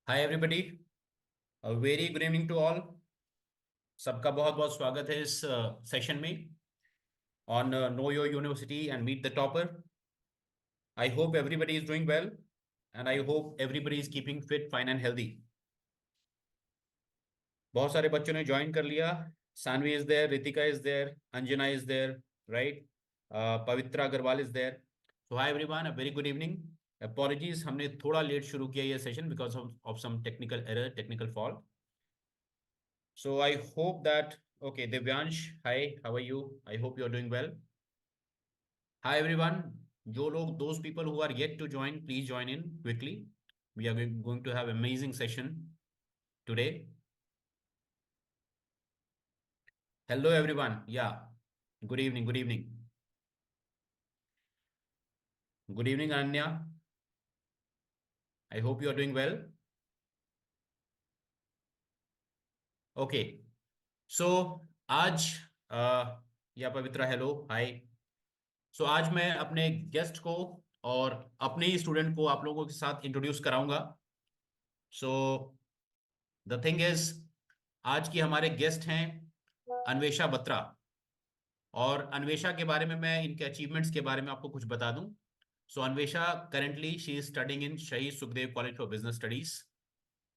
Hi everybody, very good evening to all. सबका बहुत बहुत स्वागत है इस सेशन में on know your university and meet the topper. I hope everybody is doing well and I hope everybody is keeping fit, fine and healthy. बहुत सारे बच्चों ने ज्वाइन कर लिया। Saanvi is there, Ritika is there, Anjana is there, right? Pavitra Agarwal is there. So hi everyone, a very good evening. Apologies, हमने थोड़ा late शुरू किया ये session because of some technical error, technical fault. So I hope that, okay, Devyansh, hi, how are you? I hope you're doing well. Hi everyone. Those people who are yet to join, please join in quickly. We are going to have amazing session today. Hello everyone. Yeah. Good evening. Good evening. Good evening, Anya. I hope you are doing well. Okay. So आज या पवित्रा, hello, हाय। सो आज मैं अपने guest को और अपने ही student को आप लोगों के साथ इंट्रोड्यूस कराऊंगा। सो द थिंग इज, आज की हमारे गेस्ट हैं अन्वेषा बत्रा। और अन्वेषा के बारे में मैं इनके अचीवमेंट्स के बारे में आपको कुछ बता दूं। So Anvesha currently she is studying in Shaheed Sukhdev college for business studies,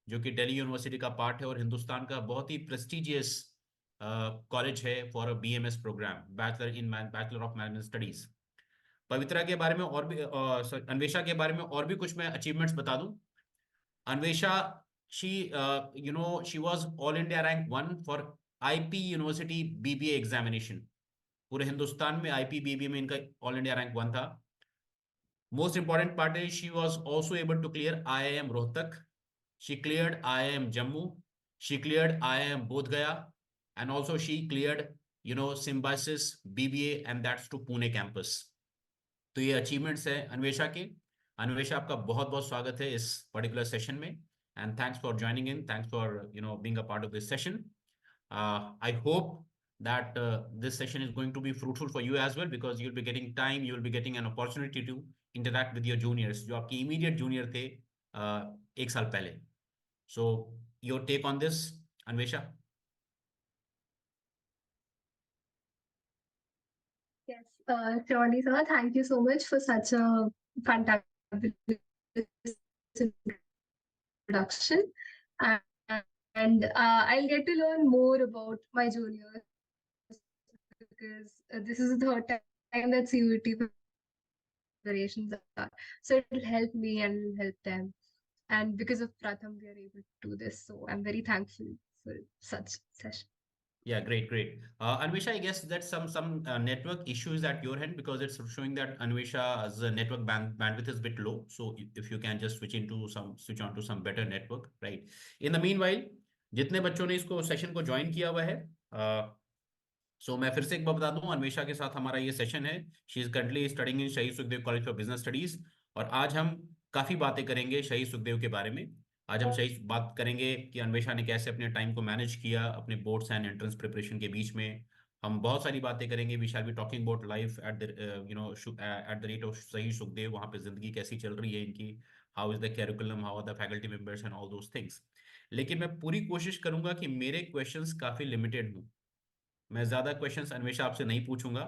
जो कि दिल्ली यूनिवर्सिटी का पार्ट है और हिंदुस्तान का बहुत ही प्रेस्टिजियस कॉलेज है for a BMS program, bachelor of management studies. Pavitra के बारे में और भी अन्वेषा के बारे में और भी कुछ मैं अचीवमेंट्स बता दूं। Anvesha, she she was all India rank 1 for IP University BBA examination। पूरे हिंदुस्तान में IP BBA में इनका ऑल इंडिया रैंक 1 था। मोस्ट इंपॉर्टेंट पार्ट है, she was also able to clear IIM Rohtak, she cleared IIM Jammu, she cleared IIM Bodh Gaya, and also she cleared Symbiosis BBA and that's to Pune campus. तो ये achievements है अन्वेषा के। अन्वेषा, आपका बहुत बहुत स्वागत है इस पर्टिकुलर सेशन में, and thanks for joining in, thanks for being a part of this session. I hope that this session is going to be fruitful for you as well, because you'll be getting time, you'll be getting an opportunity to interact with your juniors जो आपकी immediate junior थे एक साल पहले। So your take on this, Anvesha? Yes, surely, sir. Thank you so much for such a fantastic introduction. And, and I'll get to learn more about my juniors because this is the third time that CUET preparations are. So it will help me and will help them. And because of Pratham, we are able to do this. So I'm very thankful for such session. Yeah, great, great. Anvisha, I guess that some network issues at your end, because it's showing that Anvisha's network bandwidth is a bit low. So if you can just switch on to some better network, right? In the meanwhile, जितने बच्चों ने इसको session को join किया हुआ है, सो मैं फिर से एक बार बता दूं, अन्वेषा के साथ हमारा ये सेशन है। She is currently studying in Shaheed Sukhdev college for business studies, और आज हम काफी बातें करेंगे शहीद सुखदेव के बारे में। आज हम शहीद बात करेंगे कि अन्वेषा ने कैसे अपने टाइम को मैनेज किया अपने बोर्ड्स एंड एंट्रेंस प्रिपरेशन के बीच में। हम बहुत सारी बातें करेंगे। We shall be talking about life at the at the rate of Shaheed Sukhdev, वहाँ पे जिंदगी कैसी चल रही है इनकी, how is the curriculum, how are the faculty members and all those things. लेकिन मैं पूरी कोशिश करूंगा कि मेरे क्वेश्चंस काफी लिमिटेड हों। मैं ज्यादा क्वेश्चंस अन्वेषा आपसे नहीं पूछूंगा,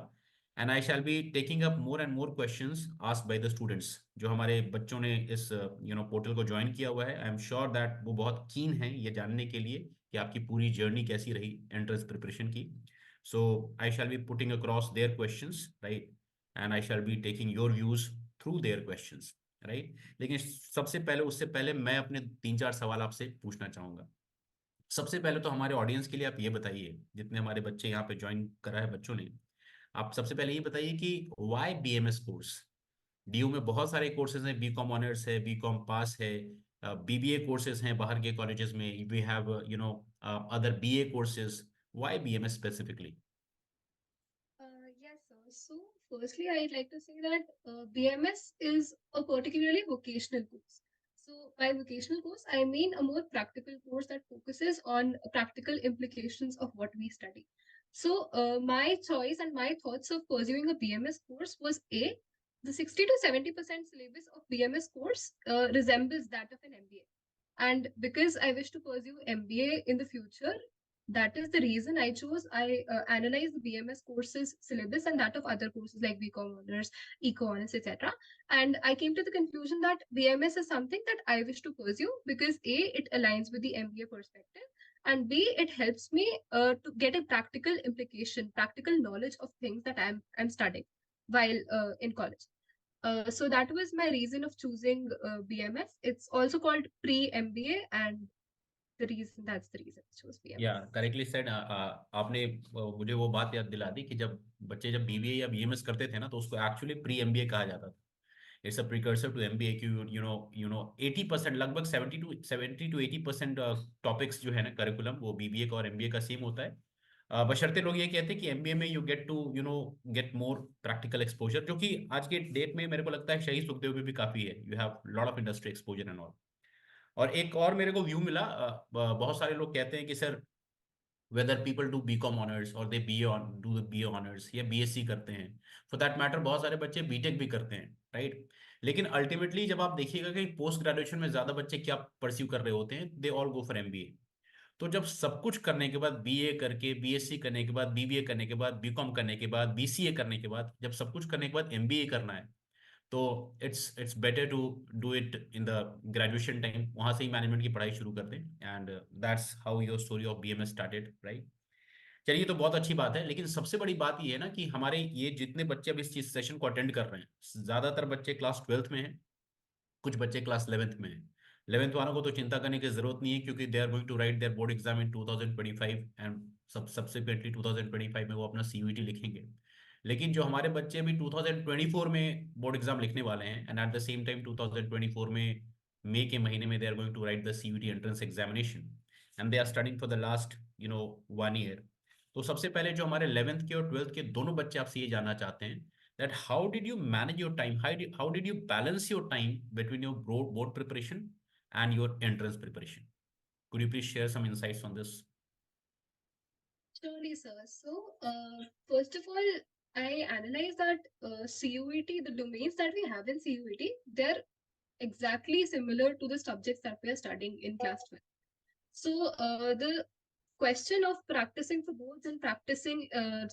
and I shall be taking up more and more questions asked by the students जो हमारे बच्चों ने इस पोर्टल को ज्वाइन किया हुआ है। आई एम श्योर दैट वो बहुत कीन हैं ये जानने के लिए कि आपकी पूरी जर्नी कैसी रही एंट्रेंस प्रिपरेशन की। So I shall be putting across their questions, right, and I shall be taking your views through their questions, right. लेकिन सबसे पहले, उससे पहले मैं अपने 3-4 सवाल आपसे पूछना चाहूंगा। सबसे पहले तो हमारे ऑडियंस के लिए आप ये बताइए, जितने हमारे बच्चे यहाँ पे ज्वाइन करा है बच्चों ने, आप सबसे पहले ये बताइए कि वाई बीएमएस कोर्स। डीयू में बहुत सारे कोर्सेज हैं, बीकॉम ऑनर्स है, बीकॉम पास है, बीबीए कोर्सेज हैं बाहर के कॉलेजेस में, we have other BA courses, why BMS specifically? Yes, sir. So, firstly, I'd like to say that BMS is a particularly vocational course. So, by vocational course, I mean a more practical course that focuses on practical implications of what we study. So, my choice and my thoughts of pursuing a BMS course was A, the 60 to 70% syllabus of BMS course resembles that of an MBA. And because I wish to pursue MBA in the future, that is the reason I chose. I analyzed the BMS courses syllabus and that of other courses like BCom honors, Eco honors, etc. And I came to the conclusion that BMS is something that I wish to pursue because A, it aligns with the MBA perspective, and B, it helps me to get a practical implication, practical knowledge of things that I'm studying while in college. So that was my reason of choosing BMS. It's also called pre-MBA, and that's the reason I chose या BMS. Correctly said. आपने मुझे वो बात याद दिला दी कि जब बच्चे जब बीबीए या बीएमएस करते थे ना, तो उसको एक्चुअली प्री एमबीए कहा जाता था। It's a precursor to MBA की। यू नो 80%, लगभग 70 to 80% टॉपिक्स जो है ना करिकुलम, वो बीबीए का और एमबीए का सेम होता है। बशर्ते लोग ये कहते हैं कि एमबीए में you get to get more practical exposure, जो कि आज के डेट में मेरे को लगता है शहीद सुखदेव में भी काफी है। You have lot of industry exposure and all. और एक और मेरे को व्यू मिला, बहुत सारे लोग कहते हैं कि sir, whether people do BCom honours और they B on do B honours या बीएससी करते हैं, फॉर दैट मैटर बहुत सारे बच्चे बीटेक भी करते हैं, राइट। लेकिन अल्टीमेटली जब आप देखिएगा कि पोस्ट ग्रेजुएशन में ज्यादा बच्चे क्या परस्यू कर रहे होते हैं, they all go for MBA. तो जब सब कुछ करने के बाद, बीए करके, बीएससी करने के बाद, बीबीए करने के बाद, बीकॉम करने के बाद, बीसीए करने के बाद, जब सब कुछ करने के बाद एमबीए करना है, तो it's better to do it in the graduation time. वहां से ही मैनेजमेंट की पढ़ाई शुरू कर दें, and that's how your story of BMS started, right. चलिए, तो बहुत अच्छी बात है। लेकिन सबसे बड़ी बात ये है ना कि हमारे ये जितने बच्चे अब इस चीज सेशन को अटेंड कर रहे हैं, ज्यादातर बच्चे क्लास 12th में हैं, कुछ बच्चे क्लास 11th में हैं। 11th वालों को तो चिंता करने की जरूरत नहीं है, क्योंकि they are going to write their board exam in 2025, and subsequently 2025 में वो अपना सीयूईटी लिखेंगे। लेकिन जो हमारे बच्चे भी 2024 में बोर्ड एग्जाम लिखने वाले हैं, and at the same time 2024 में मई के महीने में they are going to write the CUET entrance examination, and they are studying for the last 1 year. तो सबसे पहले जो हमारे 11th के और 12th के दोनों बच्चे आपसे ये जानना चाहते हैं that how did you manage your time? How did you balance your time between your board preparation and your entrance preparation? Could you please share some insights on this? Surely, sir. So, first of all, I analyze that CUET, the domains that we have in CUET, they're exactly similar to the subjects that we are studying in class 12. So, the question of practicing for boards and practicing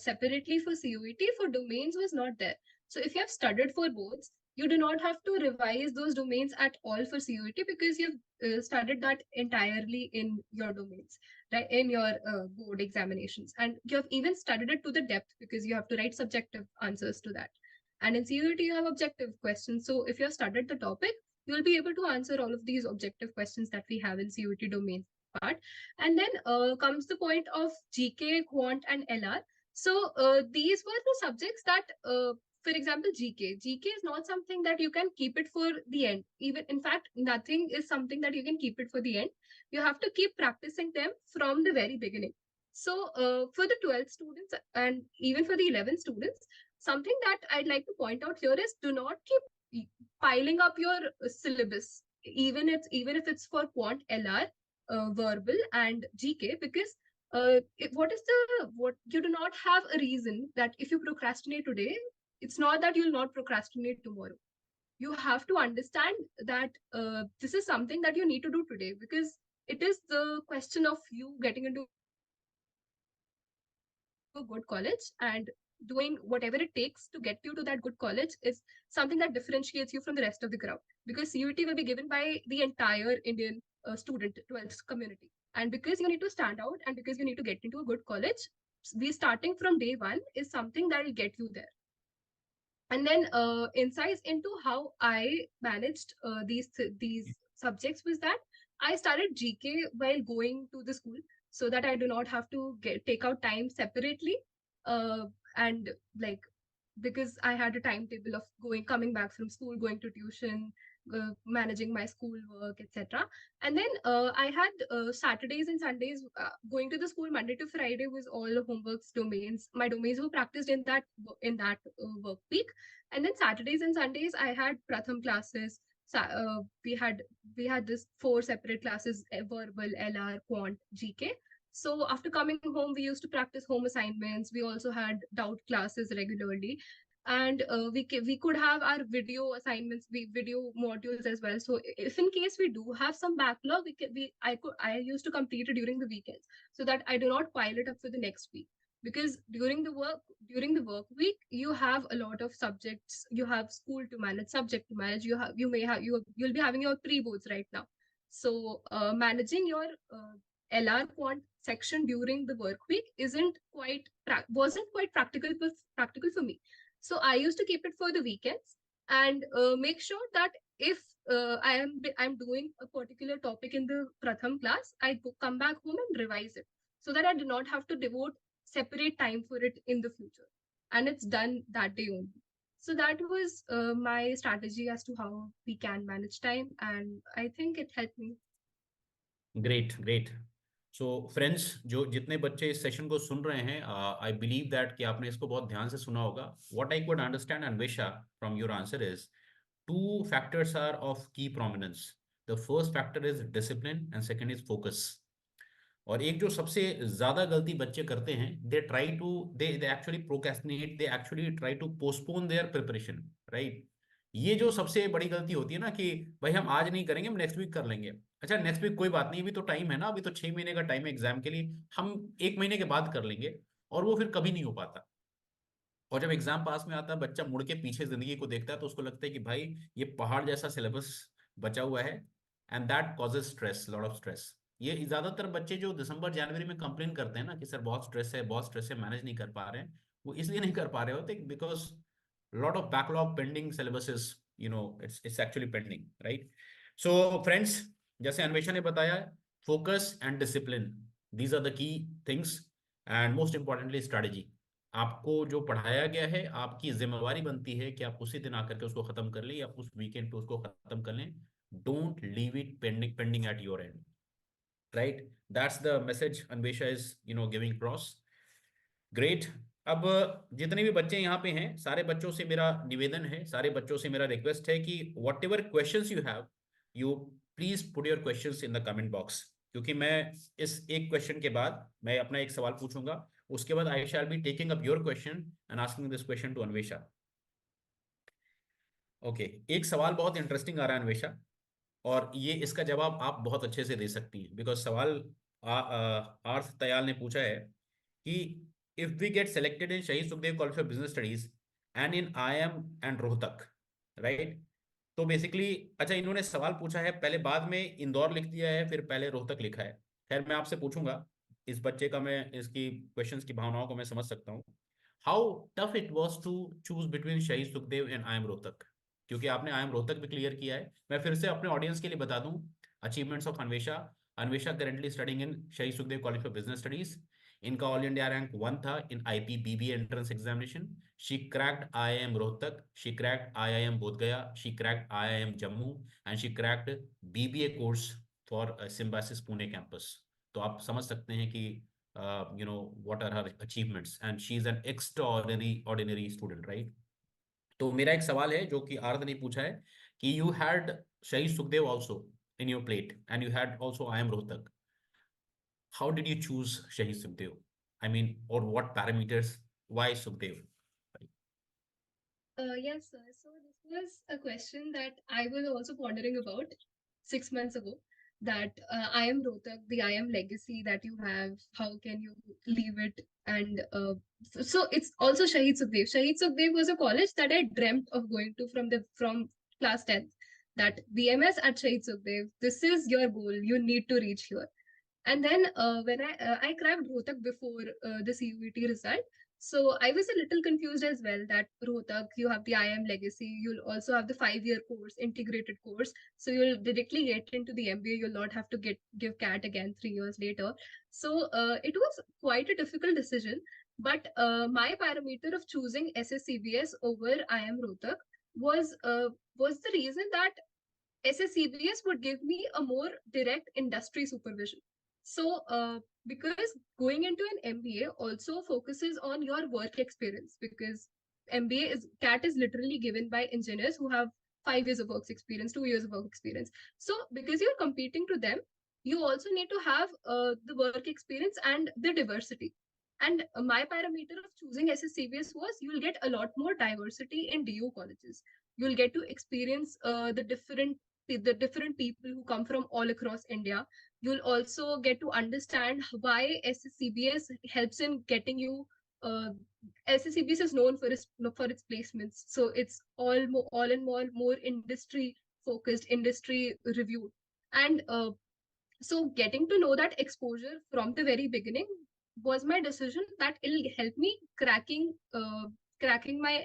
separately for CUET for domains was not there. So if you have studied for boards, you do not have to revise those domains at all for CUET because you've studied that entirely in your domains, right? In your board examinations. And you have even studied it to the depth because you have to write subjective answers to that. And in CUET, you have objective questions. So if you have studied the topic, you'll be able to answer all of these objective questions that we have in CUET domain part. And then comes the point of GK, Quant, and LR. So these were the subjects that, for example, GK. GK is not something that you can keep it for the end. Even in fact, nothing is something that you can keep it for the end. You have to keep practicing them from the very beginning. So for the 12th students and even for the 11th students, something that I'd like to point out here is do not keep piling up your syllabus, even if it's for Quant, LR, verbal and GK, because what you do not have a reason that if you procrastinate today, it's not that you'll not procrastinate tomorrow. You have to understand that this is something that you need to do today because it is the question of you getting into a good college and doing whatever it takes to get you to that good college is something that differentiates you from the rest of the crowd because CUT will be given by the entire Indian student 12th community. And because you need to stand out and because you need to get into a good college, we starting from day one is something that will get you there. And then insights into how I managed these subjects was that I started GK while going to the school so that I do not have to take out time separately, and like because I had a timetable of coming back from school, going to tuition, managing my school work, etc. And then I had Saturdays and Sundays going to the school. Monday to Friday was all homeworks domains. My domains were practiced in that work week. And then Saturdays and Sundays I had Pratham classes. We had this 4 separate classes: verbal, LR, quant, GK. So after coming home, we used to practice home assignments. We also had doubt classes regularly. and we could have our video assignments, video modules as well. So if in case we do have some backlog, I used to complete it during the weekends, so that I do not pile it up for the next week. Because during the work week, you have a lot of subjects, you have school to manage, subject to manage, you'll be having your pre boards right now. So managing your LR quant section during the work week wasn't quite practical for me. So I used to keep it for the weekends, and make sure that if I'm doing a particular topic in the Pratham class, come back home and revise it, so that I do not have to devote separate time for it in the future, and it's done that day only. So that was my strategy as to how we can manage time, and I think it helped me. Great great. So friends, जो जितने बच्चे इस session को सुन रहे हैं, I believe that कि आपने इसको बहुत ध्यान से सुना होगा. What I could understand Anvesha from your answer is two factors are of key prominence. The first factor is discipline and second is focus. और एक जो सबसे ज्यादा गलती बच्चे करते हैं, they actually procrastinate, they actually try to postpone their preparation, right. ये जो सबसे बड़ी गलती होती है ना, कि भाई हम आज नहीं करेंगे, हम नेक्स्ट वीक कर लेंगे. अच्छा, नेक्स्ट वीक कोई बात नहीं, अभी तो टाइम है ना, अभी तो 6 महीने का टाइम है एग्जाम के लिए, हम 1 महीने के बाद कर लेंगे. और वो फिर कभी नहीं हो पाता. और जब एग्जाम पास में आता है, बच्चा मुड़ के पीछे जिंदगी को देखता है, तो उसको लगता है कि भाई ये पहाड़ जैसा सिलेबस बचा हुआ है. And that causes stress, lot of stress. ये ज्यादातर बच्चे जो दिसंबर जनवरी में कंप्लेन करते हैं ना कि सर बहुत स्ट्रेस है, मैनेज नहीं कर पा रहे हैं, वो इसलिए नहीं कर पा रहे होते because lot of backlog pending syllabuses, it's actually pending, right. So friends, जैसे अन्वेषा ने बताया, focus and discipline, these are the key things. And most importantly strategy. आपको जो पढ़ाया गया है, आपकी जिम्मेवारी बनती है कि आप उसी दिन आकर के उसको खत्म कर लें, या उस वीकेंड पे उसको खत्म कर लें. Don't leave it pending at your and, right. That's the message Anvesha is giving cross. Great. अब जितने भी बच्चे यहाँ पे हैं, सारे बच्चों से मेरा निवेदन है, सारे बच्चों से मेरा रिक्वेस्ट है कि what ever question you have, you please put your question in the comment box. क्योंकि मैं इस एक क्वेश्चन के बाद मैं अपना एक सवाल पूछूंगा, उसके बाद I shall be taking up your question and asking this question to Anvesha. Okay, एक सवाल बहुत इंटरेस्टिंग आ रहा है अन्वेषा, और ये इसका जवाब आप बहुत अच्छे से दे सकती हैं, बिकॉज सवाल आर्थ दयाल ने पूछा है कि if we get selected in Shaheed Sukhdev college for business studies and in IIM and Rohtak, right. तो बेसिकली, अच्छा, इन्होंने सवाल पूछा है, पहले बाद में इंदौर लिख दिया है, फिर पहले रोहतक लिखा है. खैर, मैं आपसे पूछूंगा इस बच्चे का, मैं इसकी क्वेश्चंस की भावनाओं को मैं समझ सकता हूँ. How tough it was to choose between Shaheed Sukhdev and IIM Rohtak, क्योंकि आपने IIM रोहतक भी क्लियर किया है. मैं फिर से अपने ऑडियंस के लिए बता दूं achievements of Anvesha. Anvesha currently studying in Shaheed Sukhdev college for business studies. इनका ऑल इंडिया रैंक 1 था in IPBB entrance examination. She cracked IIM Rohtak, she cracked IIM Bodhgaya, she cracked IIM Jammu, and she cracked BBA course for Symbiosis Pune campus. तो आप समझ सकते हैं कि what are her achievements, and she is an extraordinary student, right. तो मेरा एक सवाल है जो कि आर्थ ने पूछा है कि यू हैड शहीद Sukhdev also in your plate and you had also IIM Rohtak. How did you choose Shahid Sukhdev? I mean, or what parameters? Why Sukhdev? Yes, sir. So this was a question that I was also pondering about 6 months ago. That I am Rohtak, the I am legacy that you have. How can you leave it? And so it's also Shahid Sukhdev. Shahid Sukhdev was a college that I dreamt of going to from class 10th. That BMS at Shahid Sukhdev. This is your goal. You need to reach here. And then when I cracked Rohtak before the CUET result, so I was a little confused as well that Rohtak, you have the IIM legacy, you'll also have the 5-year course, integrated course. So you'll directly get into the MBA, you'll not have to give CAT again 3 years later. So it was quite a difficult decision. But my parameter of choosing SSCBS over IIM Rohtak was the reason that SSCBS would give me a more direct industry supervision. So, because going into an MBA also focuses on your work experience, because MBA is CAT is literally given by engineers who have 5 years of work experience, 2 years of work experience. So, because you're competing to them, you also need to have the work experience and the diversity. And my parameter of choosing SSCBS was you'll get a lot more diversity in DU colleges. You'll get to experience the different people who come from all across India. You'll also get to understand why SSCBS helps in getting you. Uh, SSCBS is known for its placements, so it's all in more industry focused, industry reviewed, and so getting to know that exposure from the very beginning was my decision that it'll help me cracking my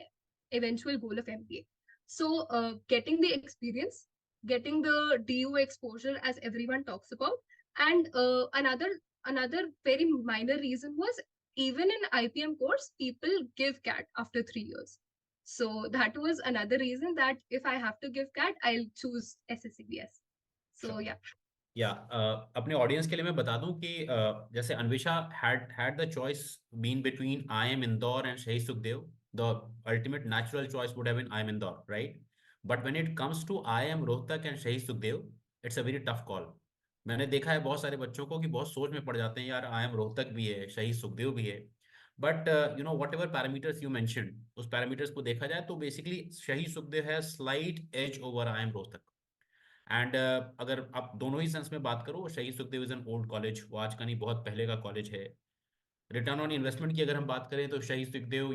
eventual goal of MBA. So getting the experience, getting the DU exposure as everyone talks about, and another very minor reason was even in IPM course people give CAT after 3 years. So that was another reason that if I have to give CAT, I'll choose SSCBS. So Sure. yeah. या अपने audience के लिए मैं बता दूं कि जैसे Anvesha had the choice been between IIM Indore and Shahid Sukhdev, the ultimate natural choice would have been IIM Indore, right? But when it comes to IIM Rohtak and Shahid Sukhdev, it's a very tough call. मैंने देखा है बहुत सारे बच्चों को कि बहुत सोच में पड़ जाते हैं, यार IIM रोहतक भी है, शहीद सुखदेव भी है, but you know whatever parameters you mention, उस पैरामीटर्स को देखा जाए तो बेसिकली शहीद सुखदेव है slight edge over IIM Rohtak. And अगर आप दोनों ही सेंस में बात करो, Shaheed Sukhdev is an old college, वो आज का नहीं, बहुत पहले का कॉलेज है. रिटर्न ऑन इन्वेस्टमेंट की अगर हम बात करें तो शहीद सुखदेव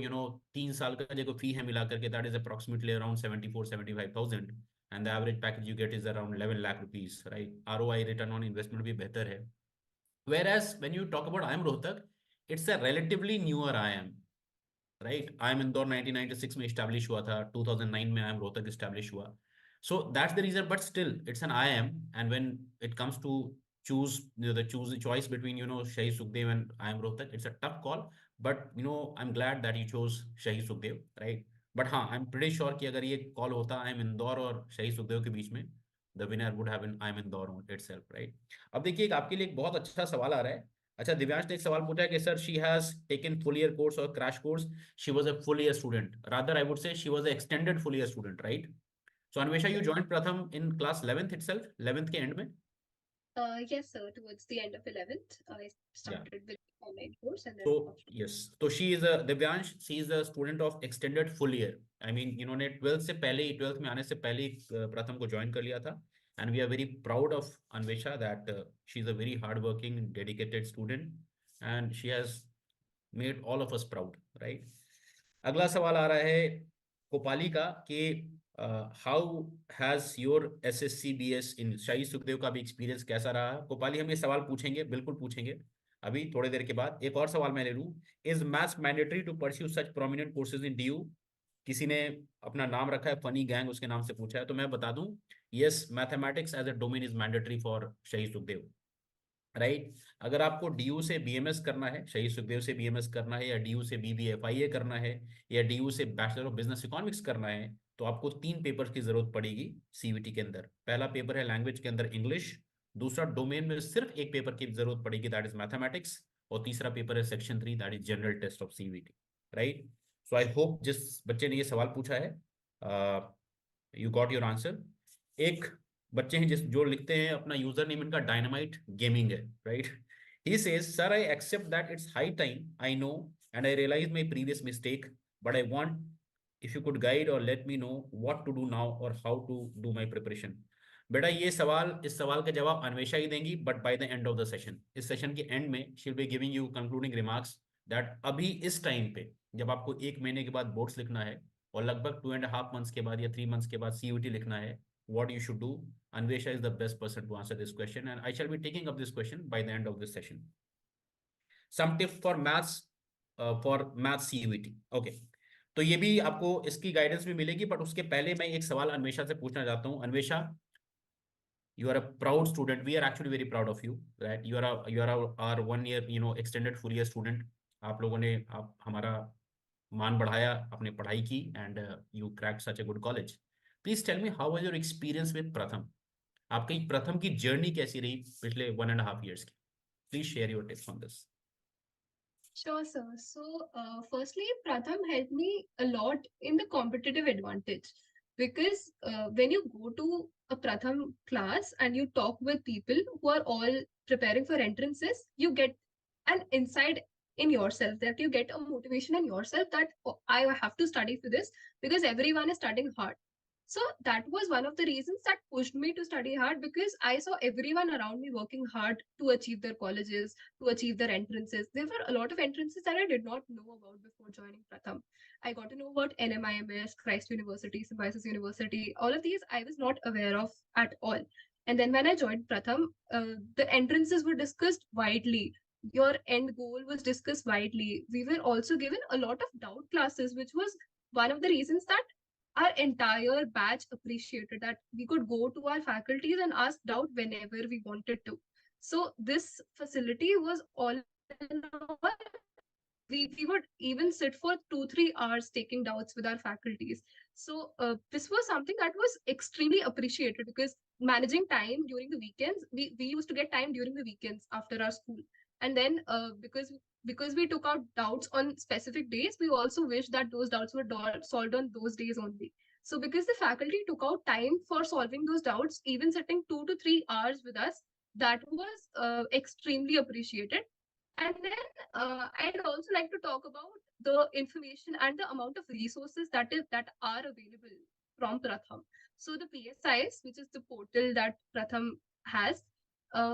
3 साल का जो फी है मिला करके, that is approximately around 74-75,000, and the average package you get is around 11 lakh rupees, right? ROI, return on investment भी बेहतर है. Whereas when you talk about IIM Rohtak, it's a relatively newer IIM, right? IIM Indore 1996 में establish हुआ था, 2009 में IIM Rohtak establish हुआ. So that's the reason, but still it's an IIM, and when it comes to choose, the choice between Shahid Sukhdev and IIM Rohtak, it's a tough call. But I'm glad that you chose Shahid Sukhdev, right? But हाँ, I'm pretty sure कि अगर ये call होता IIM Indore और शहीद सुखदेव के बीच में, the winner would have been IIM Indore itself, right? अब देखिए, एक आपके लिए एक बहुत अच्छा सवाल आ रहा है. अच्छा, दिव्यांश ने एक सवाल पूछा है कि sir, she has taken full year course और crash course. She was a full year student, rather I would say she was a extended full year student, right? So Anvesha, you Yes. joined Pratham in class 11th itself, 11th के end में? Yes, sir. Towards the end of 11th, I Yeah. started with online course and then So yes, so she is a Divyansh. She is a student of extended full year. I mean, इन्होंने 12th से पहले ही, 12th में आने से पहले ही प्रथम को join कर लिया था. And we are very proud of Anvesha that she is a very hardworking, dedicated student, and she has made all of us proud, right? अगला सवाल आ रहा है कोपाली का कि हाउ हैज योर SSCBS इन, शाहिद सुखदेव का भी एक्सपीरियंस कैसा रहा? कोपाली, हम ये सवाल पूछेंगे, बिल्कुल पूछेंगे अभी थोड़ी देर के बाद. एक और सवाल मैं ले लूं. Is maths mandatory to pursue such prominent courses in DU? किसी ने अपना नाम रखा है फनी गैंग, उसके नाम से पूछा है, तो मैं बता दूं, yes, mathematics as a domain is mandatory for Shaheed Sukhdev, right? अगर आपको DU से BMS करना है, शहीद सुखदेव से BMS करना है, या DU से BBFIA करना है, या DU से बैचलर ऑफ बिजनेस इकोनॉमिक्स करना है, तो आपको 3 पेपर की जरूरत पड़ेगी CVT के अंदर. पहला पेपर है लैंग्वेज के अंदर इंग्लिश, दूसरा डोमेन में सिर्फ एक पेपर की जरूरत पड़ेगी, दैट इज मैथमेटिक्स, और तीसरा पेपर है section 3, that is general test of CVT, right? So I hope जिस बच्चे ने ये सवाल पूछा है, यू गॉट योर आंसर. एक बच्चे हैं जो लिखते हैं, अपना यूजर नेम इनका डायनामाइट गेमिंग है, right? He says, sir, I accept that it's high time, I know, and I realise my previous mistake, but I want if you could guide और let me know what to do now और how to do my preparation. बेटा, इस सवाल का जवाब अन्वेषा ही देंगी, but by the end of the session, इस सेशन के एंड में she will be giving you concluding remarks that अभी इस टाइम पे, जब आपको 1 महीने के बाद बोर्ड्स लिखना है और लगभग 2.5 मंथ्स के बाद या 3 मंथ्स के बाद CUT लिखना है, what you should do. Anvesha is the best person to answer this question, and I shall be taking up this question by the end of this session. Some tips for maths, for maths CUET. Okay. तो ये भी आपको इसकी guidance भी मिलेगी, but उसके पहले मैं एक सवाल अन्वेषा से पूछना चाहता हूँ. Anvesha, you are a proud student. We are actually very proud of you, right? You are our 1 year extended full year student. आप लोगों ने हमारा मान बढ़ाया, अपने पढ़ाई की, and you cracked such a good college. Please tell me, how was your experience with Pratham? आपकी प्रथम की जर्नी कैसी रही पिछले 1.5 years की? Please share your tips on this. Sure, sir. So, firstly, Pratham helped me a lot in the competitive advantage because when you go to a Pratham class and you talk with people who are all preparing for entrances, you get an inside in yourself, that you get a motivation in yourself that, oh, I have to study for this because everyone is studying hard. So that was one of the reasons that pushed me to study hard, because I saw everyone around me working hard to achieve their colleges, to achieve their entrances. There were a lot of entrances that I did not know about before joining Pratham. I got to know about NMIMS, Christ University, Symbiosis University. All of these I was not aware of at all. And then when I joined Pratham, the entrances were discussed widely. Your end goal was discussed widely. We were also given a lot of doubt classes, which was one of the reasons that our entire batch appreciated, that we could go to our faculties and ask doubt whenever we wanted to. So this facility was all in all, we would even sit for 2-3 hours taking doubts with our faculties. So this was something that was extremely appreciated, because managing time during the weekends, we used to get time during the weekends after our school. And then because we took out doubts on specific days, we also wish that those doubts were solved on those days only. So because the faculty took out time for solving those doubts, even sitting 2 to 3 hours with us, that was extremely appreciated. And then I'd also like to talk about the information and the amount of resources that are available from Pratham. So the PSIs, which is the portal that Pratham has,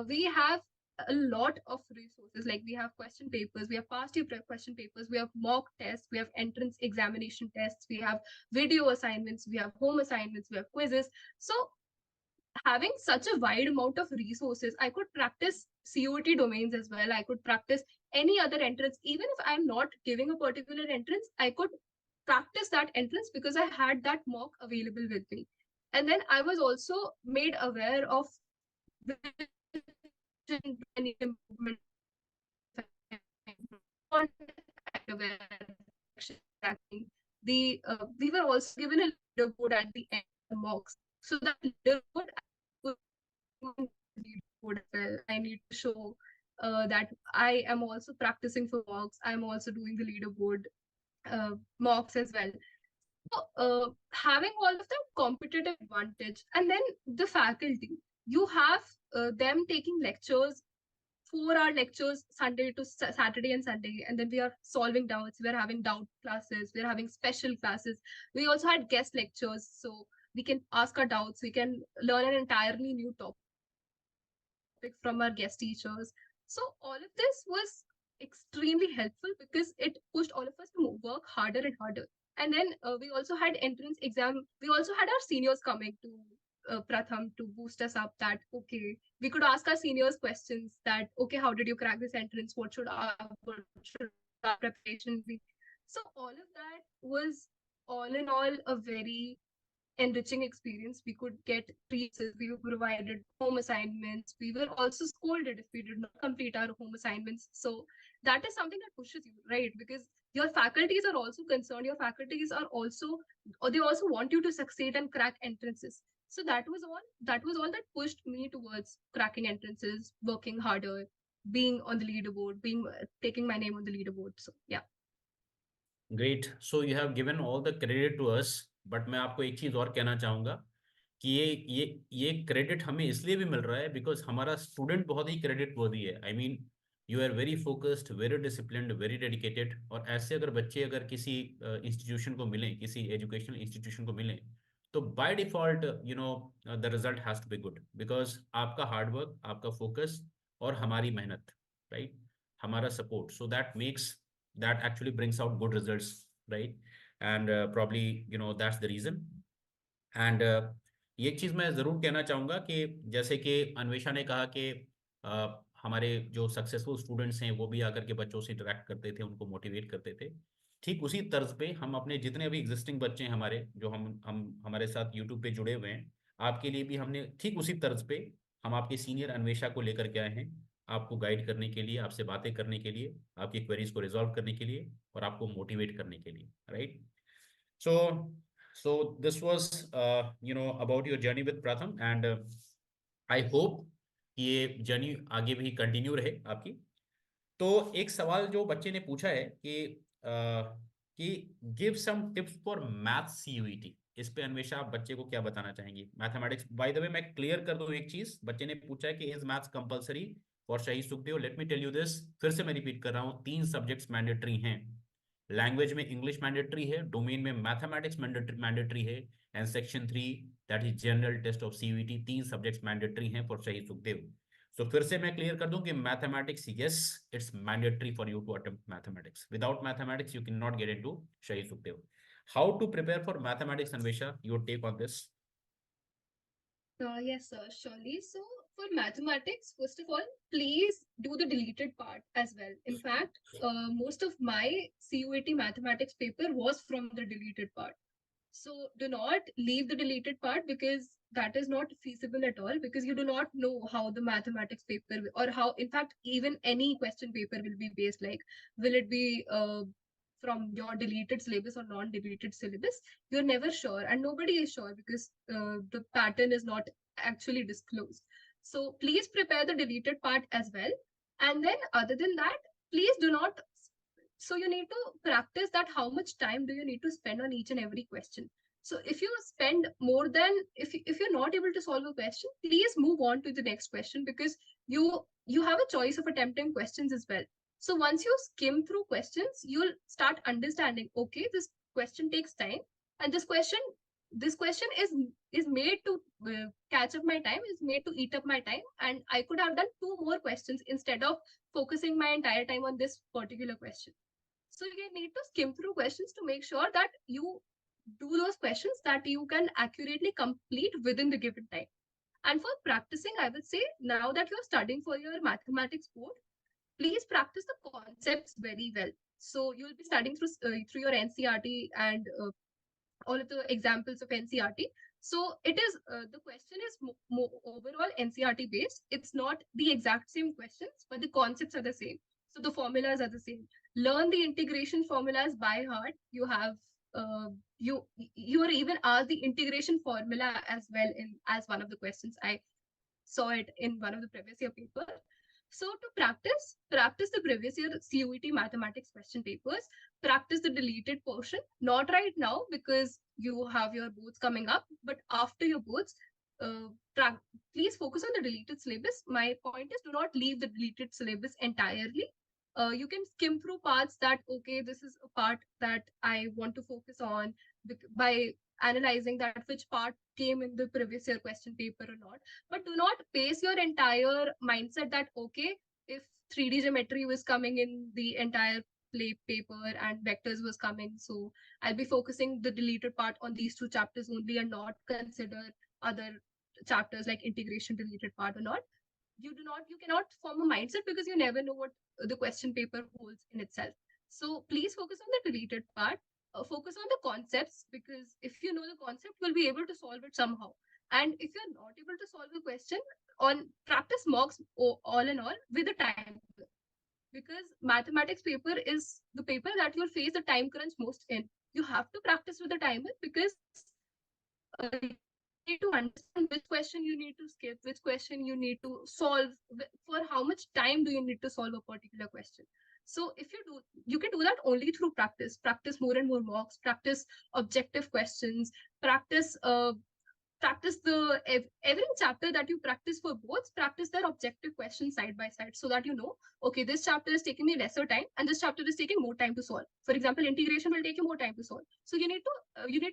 we have a lot of resources. Like we have question papers, we have past year question papers, we have mock tests, we have entrance examination tests, we have video assignments, we have home assignments, we have quizzes. So having such a wide amount of resources, I could practice CUET domains as well. I could practice any other entrance. Even if I'm not giving a particular entrance, I could practice that entrance because I had that mock available with me. And then I was also made aware of any improvement, aware the we were also given a leaderboard at the end of the mocks. So that leaderboard as well. I need to show that I am also practicing for mocks. I'm also doing the leaderboard mocks as well. So having all of that competitive advantage, and then the faculty, you have them taking lectures, 4 hour lectures Sunday to Saturday and Sunday, and then we are solving doubts. We're having doubt classes. We're having special classes. We also had guest lectures, so we can ask our doubts. We can learn an entirely new topic from our guest teachers. So all of this was extremely helpful because it pushed all of us to work harder and harder. And then we also had entrance exam. We also had our seniors coming to Pratham to boost us up. That okay, we could ask our seniors questions. That okay, how did you crack this entrance? What should our preparation be? So all of that was all in all a very enriching experience. We could get treats, we were provided home assignments. We were also scolded if we did not complete our home assignments. So that is something that pushes you, right? Because your faculties are also concerned. Your faculties are also, or they also want you to succeed and crack entrances. So that was all that pushed me towards cracking entrances, working harder, being on the leaderboard, being taking my name on the leaderboard. So yeah. Great so you have given all the credit to us but मैं आपको एक चीज और कहना चाहूंगा कि ये credit हमें इसलिए भी मिल रहा है बिकॉज हमारा स्टूडेंट बहुत ही क्रेडिट वर्दी है I mean you are very focused very disciplined very dedicated और ऐसे अगर बच्चे अगर किसी इंस्टीट्यूशन को मिलें किसी एजुकेशनल इंस्टीट्यूशन को मिलें तो by default you know the result has to be good because आपका हार्डवर्क आपका फोकस और हमारी मेहनत राइट हमारा support so that makes that actually brings out good results, right? And probably you know that's the reason. And ये चीज मैं जरूर कहना चाहूंगा कि जैसे कि अन्वेषा ने कहा कि हमारे जो सक्सेसफुल स्टूडेंट्स हैं वो भी आकर के बच्चों से इंटरेक्ट करते थे उनको मोटिवेट करते थे ठीक उसी तर्ज पे हम अपने जितने भी एग्जिस्टिंग बच्चे हैं हमारे जो हम हमारे साथ यूट्यूब पे जुड़े हुए हैं आपके लिए भी हमने ठीक उसी तर्ज पे हम आपके सीनियर अन्वेषा को लेकर के आए हैं आपको गाइड करने के लिए आपसे बातें करने के लिए आपकी क्वेरीज को रिजॉल्व करने के लिए और आपको मोटिवेट करने के लिए right so this was you know about your journey with Pratham and I hope कि ये जर्नी आगे भी कंटिन्यू रहे आपकी तो एक सवाल जो बच्चे ने पूछा है कि give some tips for math CUET इस पे अन्वेषा आप बच्चे को क्या बताना चाहेंगे मैथमेटिक्स बाय द वे मैं क्लियर कर दूं एक चीज बच्चे ने पूछा है कि is maths compulsory for Shaheed Sukhdev, let me tell you this, फिर से मैं रिपीट कर रहा हूँ, 3 सब्जेक्ट्स मैंडेटरी हैं। लैंग्वेज में इंग्लिश मैंडेटरी है, डोमेन में मैथमेटिक्स मैंडेटरी है, and section 3 that is general test of CUET, 3 subjects mandatory हैं फॉर शहीद सुखदेव। सो फिर से मैं क्लियर कर दूं कि mathematics, yes, it's mandatory for you to attempt mathematics. Without mathematics you can not get into Shaheed Sukhdev. How to prepare for mathematics, Anvesha, your take on this? Yes, sir, surely. So, for mathematics, first of all, please do the deleted part as well. In fact, most of my CUET mathematics paper was from the deleted part. So, do not leave the deleted part because that is not feasible at all, because you do not know how the mathematics paper or how, in fact, even any question paper will be based. Like, will it be from your deleted syllabus or non-deleted syllabus? You're never sure, and nobody is sure because the pattern is not actually disclosed. So please prepare the deleted part as well. And then other than that, please do not, so you need to practice that how much time do you need to spend on each and every question. So if you spend more than, if you're not able to solve a question, please move on to the next question, because you have a choice of attempting questions as well. So once you skim through questions, you'll start understanding, okay, this question takes time, and this question is made to catch up my time, is made to eat up my time, and I could have done 2 more questions instead of focusing my entire time on this particular question. So you need to skim through questions to make sure that you do those questions that you can accurately complete within the given time. And for practicing, I would say, now that you're studying for your mathematics board, please practice the concepts very well. So you'll be studying through your NCRT and all of the examples of NCRT. So it is the question is more overall NCRT based. It's not the exact same questions, but the concepts are the same. So the formulas are the same. Learn the integration formulas by heart. You have uh, you are even asked the integration formula as well in as one of the questions. I saw it in one of the previous year paper. So to practice the previous year CUET mathematics question papers, practice the deleted portion, not right now because you have your boards coming up, but after your boards, uh, please focus on the deleted syllabus. My point is, do not leave the deleted syllabus entirely. You can skim through parts that, okay, this is a part that I want to focus on by analyzing that which part came in the previous year question paper or not. But do not base your entire mindset that, okay, if 3D geometry was coming in the entire play paper and vectors was coming, so I'll be focusing the deleted part on these 2 chapters only and not consider other chapters like integration deleted part or not. You cannot form a mindset because you never know what the question paper holds in itself. So please focus on the deleted part. Focus on the concepts, because if you know the concept, you'll be able to solve it somehow. And if you're not able to solve a question, on practice mocks all in all with the timer, because mathematics paper is the paper that you'll face the time crunch most in. You have to practice with the timer because you need to understand which question you need to skip, which question you need to solve, for how much time do you need to solve a particular question. So if you can do that only through practice. Practice more and more mocks, practice objective questions, practice practice the every chapter that you practice for boards, practice their objective questions side by side, so that you know, okay, this chapter is taking me lesser time and this chapter is taking more time to solve. For example, integration will take you more time to solve, so you need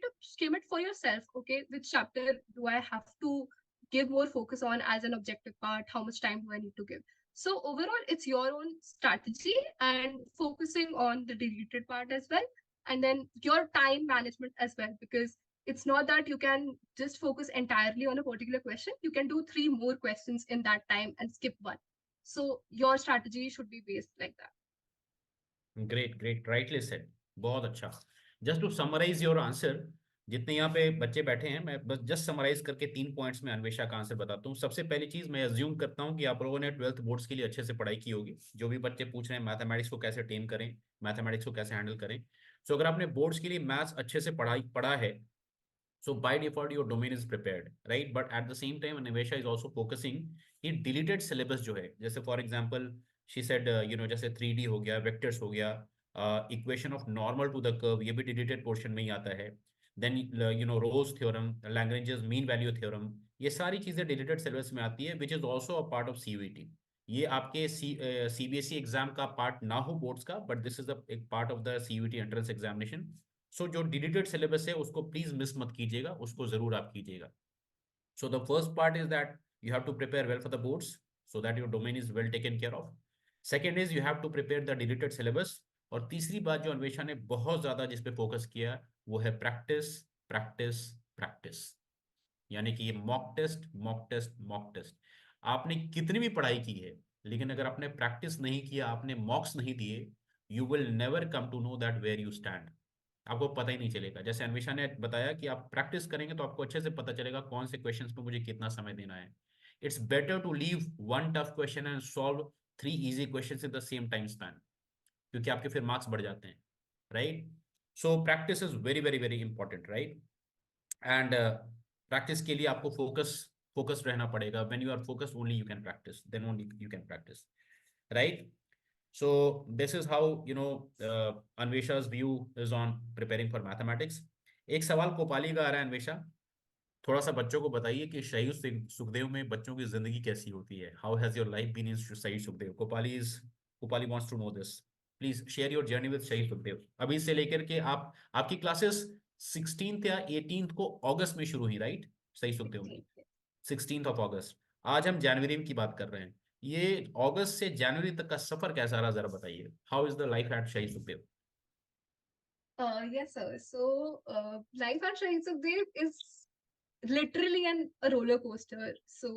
to skim it for yourself. Okay, which chapter do I have to give more focus on as an objective part, how much time do I need to give. So overall, it's your own strategy and focusing on the deleted part as well, and then your time management as well, because it's not that you can just focus entirely on a particular question. You can do 3 more questions in that time and skip one. So your strategy should be based like that. Great great, rightly said, बहुत अच्छा। Just to summarise your answer, जितने यहाँ पे बच्चे बैठे हैं, मैं बस जस्ट समराइज करके 3 पॉइंट्स में अन्वेषा का आंसर बताता हूँ। सबसे पहली चीज, मैं अज्यूम करता हूँ कि आप लोगों ने 12th बोर्ड्स के लिए अच्छे से पढ़ाई की होगी। जो भी बच्चे पूछ रहे हैं मैथमेटिक्स को कैसे टेम करें, मैथमेटिक्स को कैसे हैंडल करें, सो अगर आपने बोर्ड्स के लिए मैथ्स अच्छे से पढ़ा है, so by default your domain is prepared, right? But at the same time Anivesha is also focusing कि deleted syllabus जो है, जैसे for example she said जैसे 3D हो गया, vectors हो गया, equation of normal to the curve, ये भी deleted portion में ही आता है। then Rowe's theorem, Lagrange's mean value theorem, ये सारी चीजें deleted syllabus में आती है, which is also a part of CUET। ये आपके सीबीएसई एग्जाम का पार्ट ना हो बोर्ड्स का, बट दिस इज एक part of the CUET entrance examination. So जो डिलीटेड सिलेबस है उसको प्लीज मिस मत कीजिएगा, उसको जरूर आप कीजिएगा। So the first part is that you have to prepare well for the boards so that your domain is well taken care of. Second is you have to prepare the deleted syllabus. और तीसरी बात जो अन्वेषा ने बहुत ज्यादा जिस पे focus किया वो है प्रैक्टिस, प्रैक्टिस, प्रैक्टिस। यानी कि ये mock test, mock test, mock test. आपने कितनी भी पढ़ाई की है, लेकिन अगर आपने प्रैक्टिस नहीं किया, आपने मॉक्स नहीं दिए, you will never come to know that where you stand. आपको पता ही नहीं चलेगा। जैसे अन्वेषा ने बताया कि आप प्रैक्टिस करेंगे तो आपको अच्छे से पता चलेगा कौन से क्वेश्चंस पे मुझे कितना समय देना है। It's better to leave one tough question and solve three easy questions in the same time span, क्योंकि आपके फिर मार्क्स बढ़ जाते हैं, right. So practice is very very very important, right. And practice के लिए आपको फोकस रहना पड़ेगा। When you are focused only you can practise, then only you can practise, right. So this is how you know Anvesha's view is on preparing for mathematics. एक सवाल कोपाली का आ रहा है, अन्वेषा, थोड़ा सा बच्चों को बताइए कि शहीद सुखदेव में बच्चों की जिंदगी कैसी होती है। How has your life been in Shaheed Sukhdev? Kopali wants to know this. Please share your journey with Shaheed Sukhdev. अभी से लेकर के आप, आपकी क्लासेस 16th या 18th को अगस्त में शुरू हुई, राइट, शहीद सुखदेव में? 16th ऑफ अगस्त। आज हम जनवरी की बात कर रहे हैं। ये अगस्त से जनवरी तक का सफर कैसा रहा, जरा बताइए। How is the life at शहीद Sukhdev? Yes, sir. So, life at Shahid Sukhdev is literally a roller coaster. So,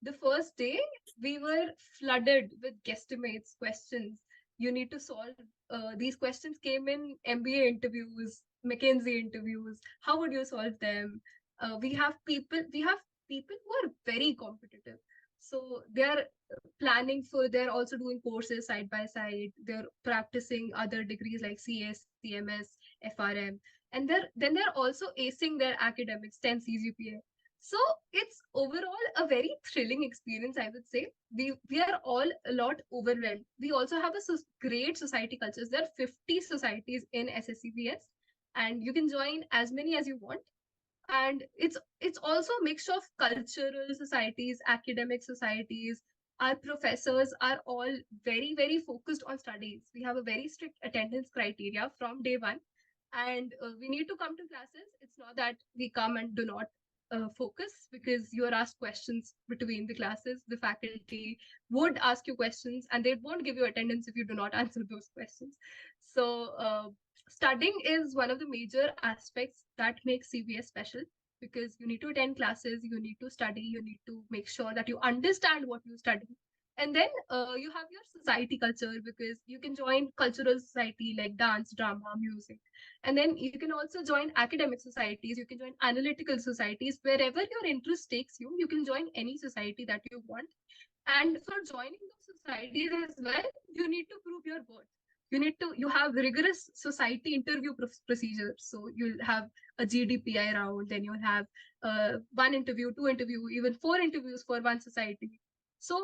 the first day we were flooded with guesstimates, questions. You need to solve. These questions came in MBA interviews, McKinsey interviews. How would you solve them? We have people who are very competitive. So they are planning for. They're also doing courses side by side. They're practicing other degrees like CS, CMS, FRM, and they're also acing their academics, 10 CGPA. So it's overall a very thrilling experience, I would say. We are all a lot overwhelmed. We also have a great society cultures. There are 50 societies in SSCBS, and you can join as many as you want. And it's also a mix of cultural societies, academic societies. Our professors are all very very focused on studies. We have a very strict attendance criteria from day one, and we need to come to classes. It's not that we come and do not focus, because you are asked questions between the classes. The faculty would ask you questions and they won't give you attendance if you do not answer those questions. So studying is one of the major aspects that makes CBS special, because you need to attend classes, you need to study, you need to make sure that you understand what you study. And then you have your society culture, because you can join cultural society like dance, drama, music. And then you can also join academic societies, you can join analytical societies. Wherever your interest takes you, you can join any society that you want. And for joining those societies as well, you need to prove your worth. You have rigorous society interview procedures. So you'll have a GDPI round, then you'll have one interview, two interview, even four interviews for one society. So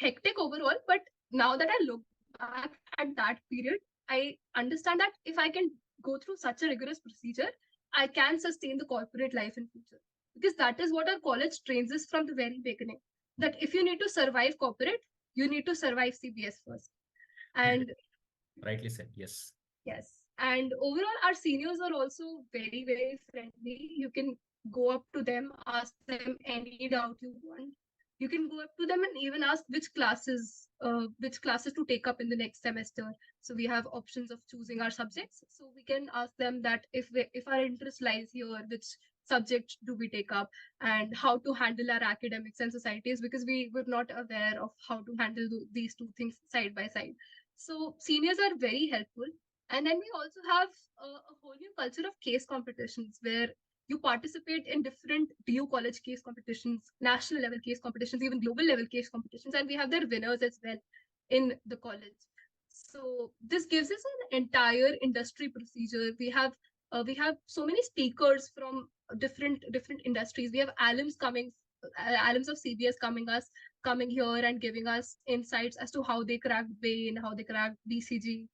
hectic overall. But now that I look back at that period, I understand that if I can go through such a rigorous procedure, I can sustain the corporate life in future. Because that is what our college trains us from the very beginning. That if you need to survive corporate, you need to survive CBS first. And Rightly said, yes. yes. And overall, our seniors are also very, very friendly. You can go up to them, ask them any doubt you want. You can go up to them and even ask which classes to take up in the next semester. So we have options of choosing our subjects. So we can ask them that if our interest lies here, which subject do we take up, and how to handle our academics and societies, because we were not aware of how to handle these two things side by side. So seniors are very helpful. And then we also have a whole new culture of case competitions, where you participate in different DU college case competitions, national level case competitions, even global level case competitions, and we have their winners as well in the college. So this gives us an entire industry procedure. We have so many speakers from different industries. We have alums of CBS coming here and giving us insights as to how they cracked Bain, how they cracked BCG.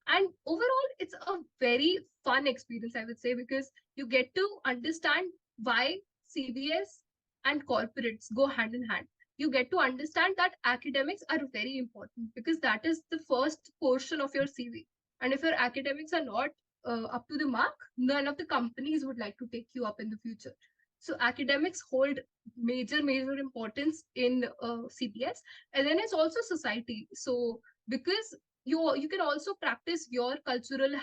And overall, it's a very fun experience, I would say, because you get to understand why CBS and corporates go hand in hand. you get to understand that academics are very important, because that is the first portion of your CV. And if your academics are not up to the mark, none of the companies would like to take you up in the future. So academics hold major importance in CBS. And then it's also society. So because you can also practice your cultural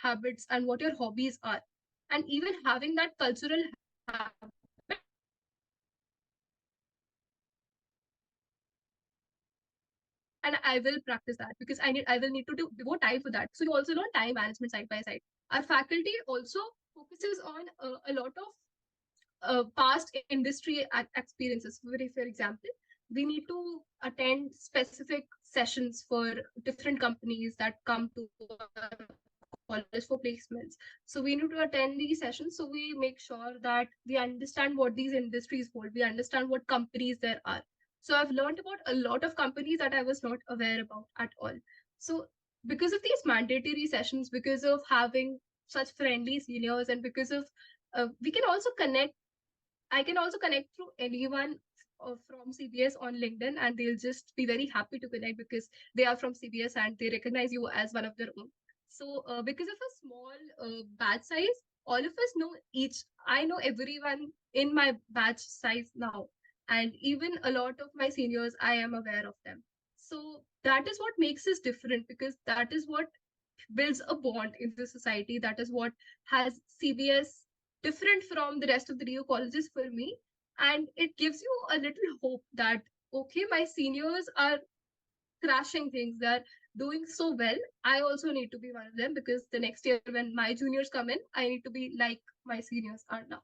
habits and what your hobbies are, and even having that cultural habit and I will practice that, because I will need to devote time for that. So you also learn time management side by side. Our faculty also focuses on a lot of past industry experiences. For example, we need to attend specific sessions for different companies that come to our college for placements. So we need to attend these sessions. So we make sure that we understand what these industries hold. We understand what companies there are. So I've learned about a lot of companies that I was not aware about at all. So because of these mandatory sessions, because of having such friendly seniors, and because of we can also connect I can also connect through anyone from CBS on LinkedIn, and they'll just be very happy to connect because they are from CBS and they recognize you as one of their own. So, because of a small batch size, all of us know each. I know everyone in my batch size now, and even a lot of my seniors, I am aware of them. So that is what makes us different, because that is what builds a bond in the society. That is what has CBS different from the rest of the DO colleges for me. And it gives you a little hope that, okay, my seniors are crashing things, they're doing so well. I also need to be one of them, because the next year when my juniors come in, I need to be like my seniors are now.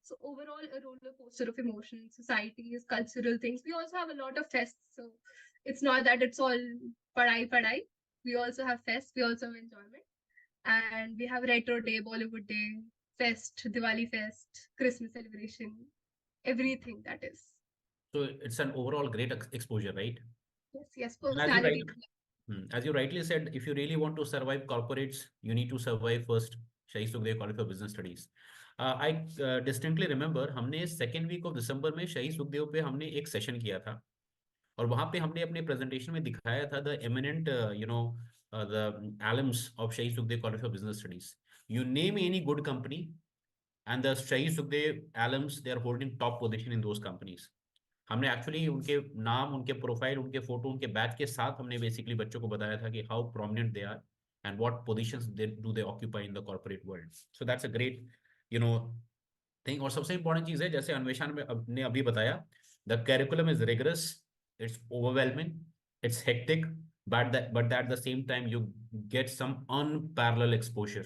So overall, a roller coaster of emotions, societies, cultural things. We also have a lot of fests, so it's not that it's all padai. We also have fests. We also have enjoyment, and we have retro day, Bollywood day, fest, Diwali fest, Christmas celebration, everything that is. So it's an overall great exposure, right? Yes, And as you right, personality. as you rightly said, if you really want to survive corporates, you need to survive first Shahi Sukhdev College for Business Studies. I distinctly remember हमने second week of December में शहीद सुखदेव पे हमने एक session किया था, और वहां पे हमने अपने प्रेजेंटेशन में दिखाया था the eminent the alums of Shahi Sukhdev College for Business Studies. You name any good company, and the Shahi Sukhdev alums, they are holding top position in those companies. हमने एक्चुअली उनके नाम, उनके profile, उनके photo, उनके batch के साथ हमने basically बच्चों को बताया था कि how prominent they are and what positions they do they occupy in the corporate world. So that's a great you know thing. और सबसे इंपॉर्टेंट चीज है, जैसे अन्वेषा ने अभी बताया, the curriculum is rigorous, it's overwhelming, it's hectic, but at the same time you get some unparalleled exposure,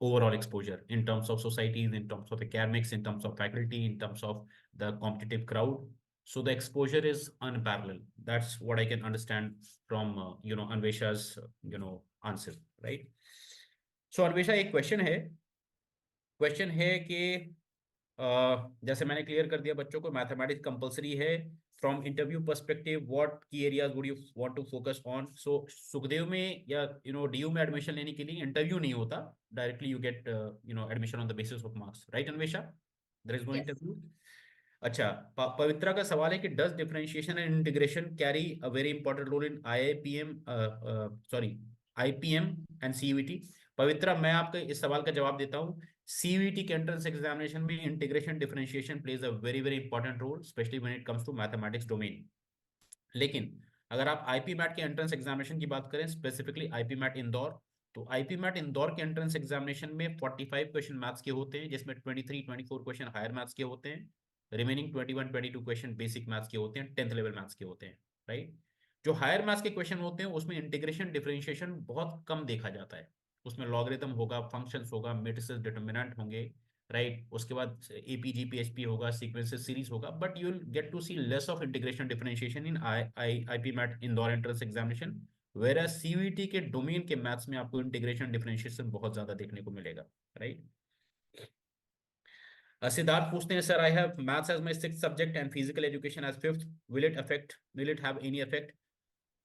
overall exposure in terms of societies, in terms of academics, in terms of faculty, in terms of the competitive crowd. So the exposure is unparalleled. That's what I can understand from Anvesha's answer, right? So Anvesha, एक question है कि जैसे मैंने clear कर दिया बच्चों को, mathematics compulsory है. From interview perspective, what key areas would you want to focus on? So Sukhdev में या डीयू में एडमिशन लेने के लिए इंटरव्यू नहीं होता, directly you get admission on the basis of marks, right Anvesha? There is no Yes. Interview. अच्छा, पवित्रा का सवाल है कि does differentiation and integration carry a very important role in IIPM, sorry, IPM and CUET? Pavitra, मैं आपके इस सवाल का जवाब देता हूँ. सीयूईटी के एंट्रेंस एग्जामिनेशन में integration differentiation plays a very very important role, specially when it comes to mathematics domain. लेकिन अगर आप आईपी मैट के एंट्रेंस एग्जामिनेशन की बात करें, स्पेसिफिकली आईपी मैट इंदौर, तो आईपी मैट इंदौर के एंट्रेंस एग्जामिनेशन में 45 क्वेश्चन मैथ्स के होते हैं, जिसमें 23-24 क्वेश्चन हायर मैथ्स के होते हैं. रिमेनिंग 21-22 क्वेश्चन बेसिक मैथ्स के होते हैं, 10th लेवल मैथ्स के होते हैं, राइट? जो हायर मैथ्स के क्वेश्चन होते हैं उसमें इंटीग्रेशन डिफरेंशिएशन बहुत कम देखा जाता है. उसमें लॉगरिथम होगा, फंक्शंस होगा, मैट्रिसेस, डिटरमिनेंट होंगे, राइट? उसके बाद एपीजी पीएचपी होगा, सीक्वेंसेस सीरीज होगा, but you will get to see less of integration differentiation in IPMAT Indore entrance examination. Where CUET के डोमेन के मैथ्स में आपको इंटीग्रेशन डिफरेंशिएशन बहुत ज्यादा देखने को मिलेगा, राइट? सिद्धार्थ पूछते हैं, sir I have maths as my sixth subject and physical education as fifth, will it have any effect?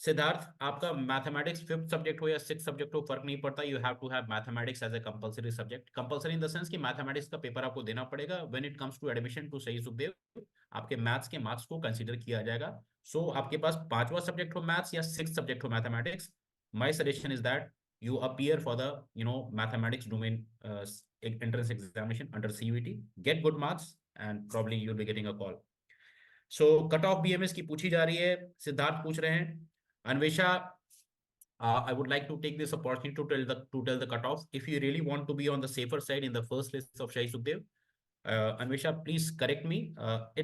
Siddharth, आपका मैथमेटिक्स फिफ्थ सब्जेक्ट हो या सिक्स सब्जेक्ट हो फर्क नहीं पड़ता, you have to have mathematics as a compulsory subject. Compulsory in the sense कि mathematics का paper आपको देना पड़ेगा when it comes to admission to Shaheed Sukhdev. आपके मैथ्स के मार्क्स को कंसीडर किया जाएगा। सो आपके पास पांचवा सब्जेक्ट हो मैथ्स या सिक्स सब्जेक्ट हो mathematics, my suggestion is that you appear for the mathematics domain entrance examination under CUET, get good marks, and probably you'll be getting a call. So cut off BMS की पूछी जा रही है, सिद्धार्थ पूछ रहे हैं। Anvesha, I would like to take this opportunity to tell the cutoff. If you really want to be on the safer side in the first list of Shai Sukhdev, Anvesha, please correct me.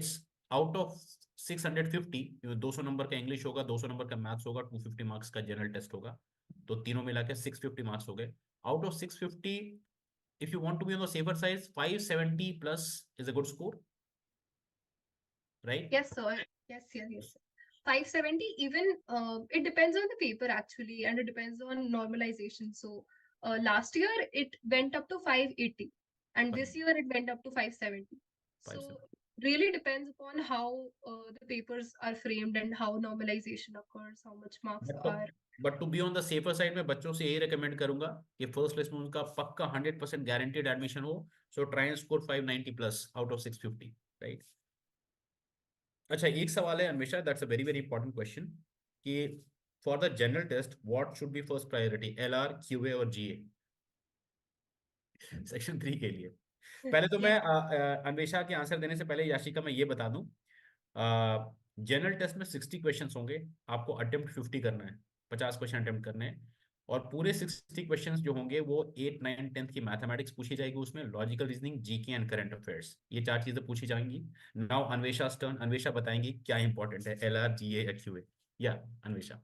It's out of 650, 200 number का English होगा, 200 number का maths होगा, 250 marks का general test होगा, तो तीनों मिला के 650 मार्क्स हो गए। Out of 650, if you want to be on the safer side, 570 plus is a good score, right? Yes, sir. Yes. 570, even it depends on the paper actually, and it depends on normalization. So last year it went up to 580, and this year it went up to 570. So 570. really depends upon how the papers are framed and how normalization occurs, how much marks are. But to be on the safer side में बच्चों से यही recommend करूंगा कि first list में उनका पक्का 100% guaranteed admission हो। So try and score 590 plus out of 650, right? अच्छा, एक सवाल है हमेशा, that's a very very important question, कि for the general test what should be first priority, LR, QA और GA, सेक्शन 3 के लिए? पहले तो मैं अन्वेषा के आंसर देने से पहले याशिका मैं ये बता दूं, जनरल टेस्ट में 60 क्वेश्चंस होंगे, आपको अटेम्प्ट 50 करना है, 50 क्वेश्चन अटेम्प्ट करने हैं, और पूरे 60 क्वेश्चंस जो होंगे वो 8, 9, 10 की मैथमेटिक्स पूछी जाएगी, उसमें logical reasoning, GK and current affairs, ये चार चीजें पूछी जाएंगी। नाउ अन्वेषा टर्न, अन्वेषा बताएंगी क्या इंपॉर्टेंट है, LR, GA या QA। या Anvesha.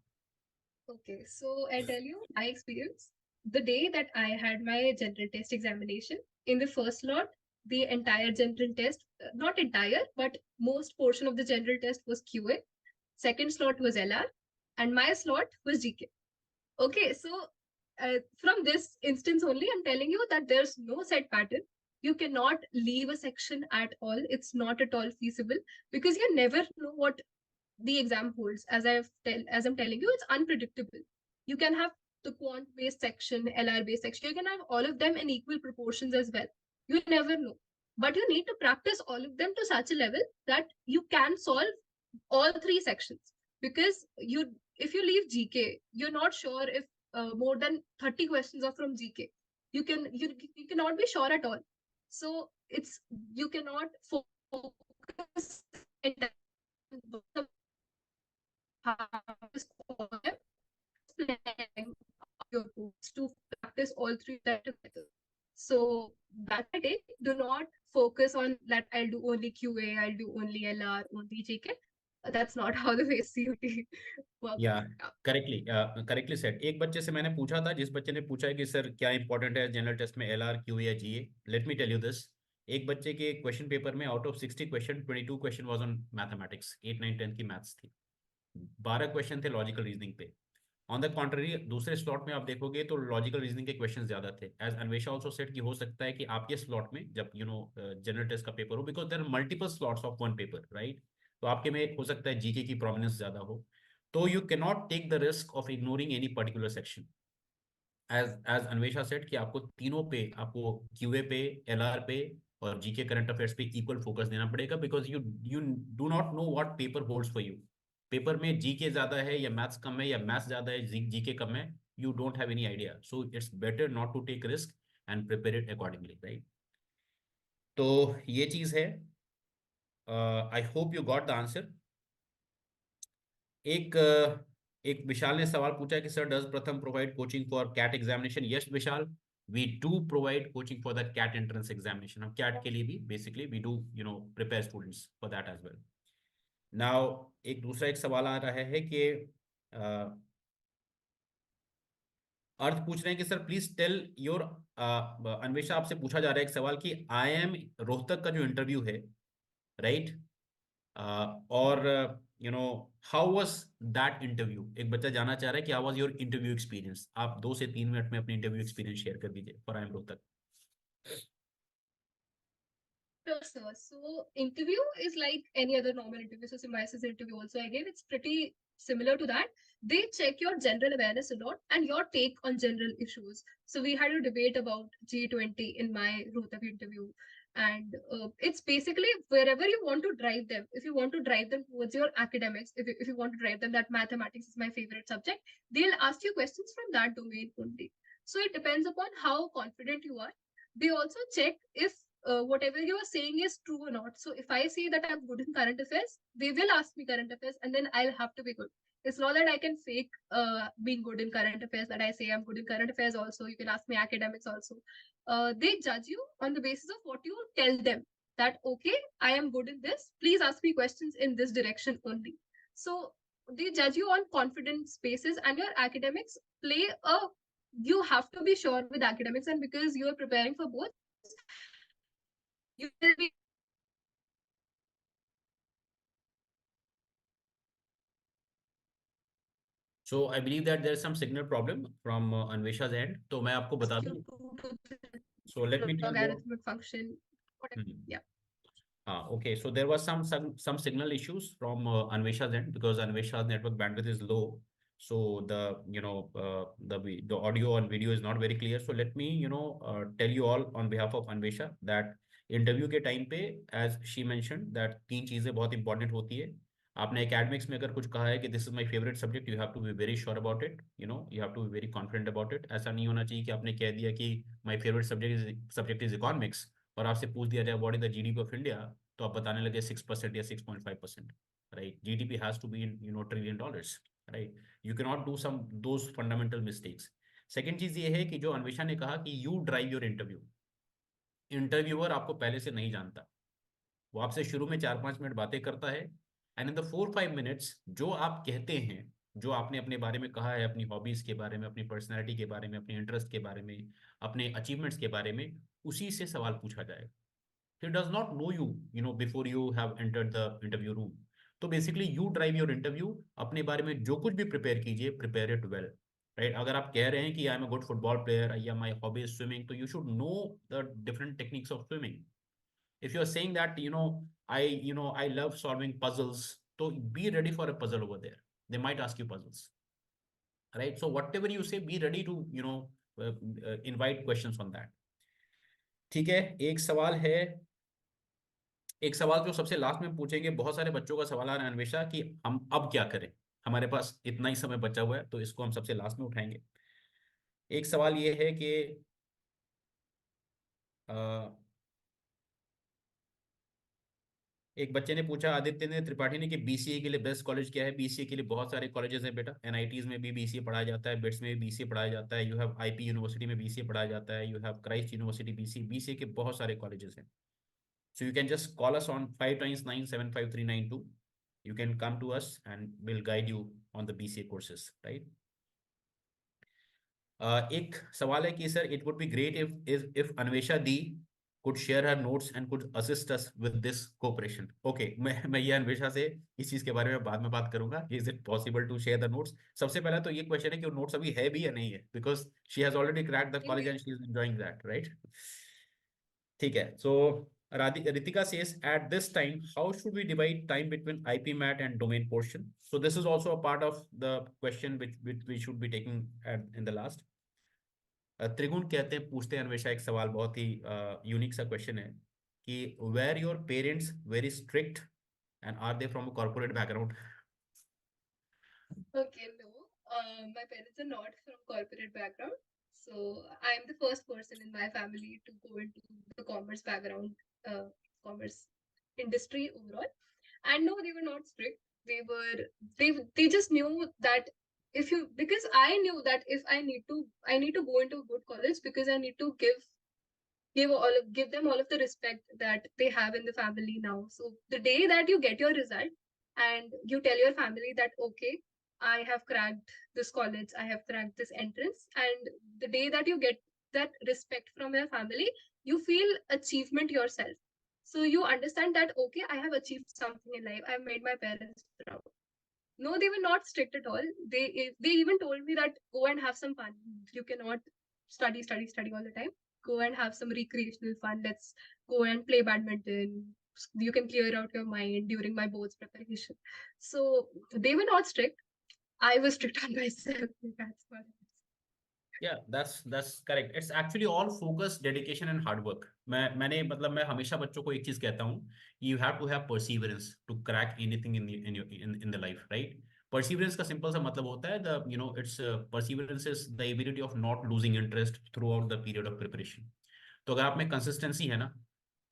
Okay, so I tell you my experience. The day that I had my general test examination, in the first slot, the entire general test, not entire, but most portion of the general test was QA. Second slot was LR, and my slot was GK. Okay, so from this instance only, I'm telling you that there's no set pattern. You cannot leave a section at all. It's not at all feasible because you never know what the exam holds. As I'm telling you, it's unpredictable. You can have the quant based section, LR based section. You can have all of them in equal proportions as well. You never know, but you need to practice all of them to such a level that you can solve all three sections. Because if you leave GK, you're not sure if more than 30 questions are from GK. You cannot be sure at all. So it's you cannot focus to practice all three together. So that I take. Do not focus on that I'll do only QA, I'll do only LR, only JK. That's not how the way CUT works. या correctly set. एक बच्चे से मैंने पूछा था, जिस बच्चे ने पूछा है कि सर क्या इंपॉर्टेंट है जनरल टेस्ट में, LR, QA या GA, let me tell you this. एक बच्चे के क्वेश्चन पेपर में out of 60 question 22 question was on mathematics, 8, 9, 10 की मैथ्स थी, 12 क्वेश्चन थे लॉजिकल रीजनिंग पे। ऑन द कॉन्ट्ररी दूसरे स्लॉट में आप देखोगे तो लॉजिकल रीजनिंग के क्वेश्चन ज्यादा थे। एज अन्वेषा ऑल्सो सेट कि हो सकता है कि आपके स्लॉट में जब जनरल टेस्ट का पेपर हो, because there are multiple slots of one paper, right, तो आपके में हो सकता है जीके की प्रोमिनेंस ज्यादा हो, तो you can not take the risk of ignoring any particular section. As Anvesha said कि आपको तीनों पे, आपको क्यूए पे, LR पे और जीके करंट अफेयर्स पे इक्वल फोकस देना पड़ेगा, because you do not know what paper holds for you. Paper में जीके ज्यादा है या मैथ्स कम है, या मैथ्स ज्यादा है जीके कम है, you don't have any idea. So it's better not to take risk and prepare it accordingly, right? तो ये चीज है। I hope you got the answer. एक एक विशाल ने सवाल पूछा है कि sir does Pratham provide coaching for CAT examination? Yes Vishal, we do provide coaching for the CAT entrance examination. हम कैट के लिए भी basically we do prepare students for that as well. Now एक दूसरा एक सवाल आ रहा है कि अर्थ पूछ रहे हैं कि sir please tell your, Anvesha आपसे पूछा जा रहा है एक सवाल कि IIM रोहतक का जो इंटरव्यू है, राइट, और हाउ वाज दैट इंटरव्यू? एक बच्चा जानना चाह रहा है कि how was your interview experience. आप 2 से 3 मिनट में अपनी इंटरव्यू एक्सपीरियंस शेयर कर दीजिए for IIM Rohtak. Sure, sir. So interview is like any other normal interview. So Symbiosis interview also again, it's pretty similar to that. They check your general awareness a lot and your take on general issues. So we had a debate about G20 in my Rohtak interview. And it's basically wherever you want to drive them. If you want to drive them towards your academics, if you want to drive them that mathematics is my favorite subject, they'll ask you questions from that domain only. So it depends upon how confident you are. They also check if whatever you are saying is true or not. So if I say that I'm good in current affairs, they will ask me current affairs, and then I'll have to be good. It's not that I can fake being good in current affairs. That I say I'm good in current affairs. Also, you can ask me academics. Also, they judge you on the basis of what you tell them. That okay, I am good in this. Please ask me questions in this direction only. So they judge you on confidence basis, and your academics play a. You have to be sure with academics, and because you are preparing for both, you will be So I believe that there's some signal problem from Anvesha's end. तो मैं आपको बता दूं. So let me tell you. logarithmic function. Yeah. Okay. So there was some signal issues from Anvesha's end because Anvesha's network bandwidth is low. So the audio and video is not very clear. So let me tell you all on behalf of Anvesha that interview के time पे as she mentioned that तीन चीजें बहुत important होती है. आपने academics में अगर कुछ कहा है कि this is my favourite subject, you have to be very sure about it, you have to be very confident about it. ऐसा नहीं होना चाहिए कि आपने कह दिया कि my favourite subject is economics और आपसे पूछ दिया जाए what is the GDP of India, तो आप बताने लगे 6% या 6.5%. Right, GDP has to be in trillion dollars. Right, you can not do some those fundamental mistakes. Second चीज ये है कि जो अन्वेषा ने कहा कि you drive your interview. Interviewer आपको पहले से नहीं जानता, वो आपसे शुरू में 4-5 मिनट बातें करता है एंड इन द 4-5 मिनट्स जो आप कहते हैं, जो आपने अपने बारे में कहा है, अपनी हॉबीज के बारे में, अपनी पर्सनैलिटी के बारे में, अपने इंटरेस्ट के बारे में, अपने अचीवमेंट्स के बारे में, उसी से सवाल पूछा जाएगा. He does not know you, before you have entered the interview room. तो basically you drive your interview. अपने बारे में जो कुछ भी प्रिपेयर कीजिए, प्रिपेयर इट वेल. राइट, अगर आप कह रहे हैं कि I am a good football player या माई हॉबी इज स्विमिंग, तो you should know the different techniques of swimming. If you're saying that I love solving puzzles, so be ready for a puzzle over there. They might ask you puzzles, right? So whatever you say, be ready to invite questions on that. ठीक है. एक सवाल जो सबसे last में पूछेंगे, बहुत सारे बच्चों का सवाल आ रहा है अन्वेषा कि हम अब क्या करें, हमारे पास इतना ही समय बचा हुआ है, तो इसको हम सबसे लास्ट में उठाएंगे. एक सवाल ये है कि एक बच्चे ने पूछा, आदित्य ने, त्रिपाठी ने, कि बीसीए के लिए बेस्ट कॉलेज क्या है. बीसीए के लिए बहुत सारे कॉलेजेस हैं बेटा. एनआईटीज में भी बीसीए पढ़ाया जाता है, बिट्स में भी बीसीए पढ़ाया जाता है, यू हैव आईपी यूनिवर्सिटी में बीसीए पढ़ाया जाता है, you have Christ university BCA के बहुत सारे कॉलेजेस हैं. So you can just call us on 5 9 7 5 3 9 2. You can come to us and we'll guide you on the BCA courses, right? एक सवाल है कि sir, it would be great if Anvesha Di could share her notes and could assist us with this cooperation. Okay, मैं ये अन्वेषा से इस चीज के बारे में बाद में बात करूंगा. Is it possible to share the notes? सबसे पहला तो ये क्वेश्चन है कि वो नोट्स अभी है भी या नहीं है, because she has already cracked the college and she is enjoying that, right? ठीक है. So Ritika says, at this time, how should we divide time between IPMAT and domain portion? So this is also a part of the question which we should be taking in the last. त्रिगुण कहते हैं, पूछते हैं अन्वेषा एक सवाल, बहुत ही unique सा question है कि were your parents very strict and are they from a corporate background? Okay, no. My parents are not from corporate background. So I'm the first person in my family to go into the commerce background, commerce industry overall. And no, they were not strict. They just knew that because I knew that if I need to go into a good college, because I need to give them all of the respect that they have in the family now. So the day that you get your result and you tell your family that okay, I have cracked this college, I have cracked this entrance, and the day that you get that respect from your family, you feel achievement yourself. So you understand that okay, I have achieved something in life, I've made my parents proud. No, they were not strict at all. They even told me that go and have some fun. You cannot study all the time. go and have some recreational fun. Let's go and play badminton. You can clear out your mind during my boards preparation. So they were not strict. I was strict on myself. That's what it is. Yeah, that's correct. It's actually all focus, dedication and hard work. मैं हमेशा बच्चों को एक चीज कहता हूँ, you have to have perseverance to crack anything in the life, right? Perseverance का simple सा मतलब होता है it's perseverance is the ability of not losing interest throughout the period of preparation. तो अगर आप में कंसिस्टेंसी है ना,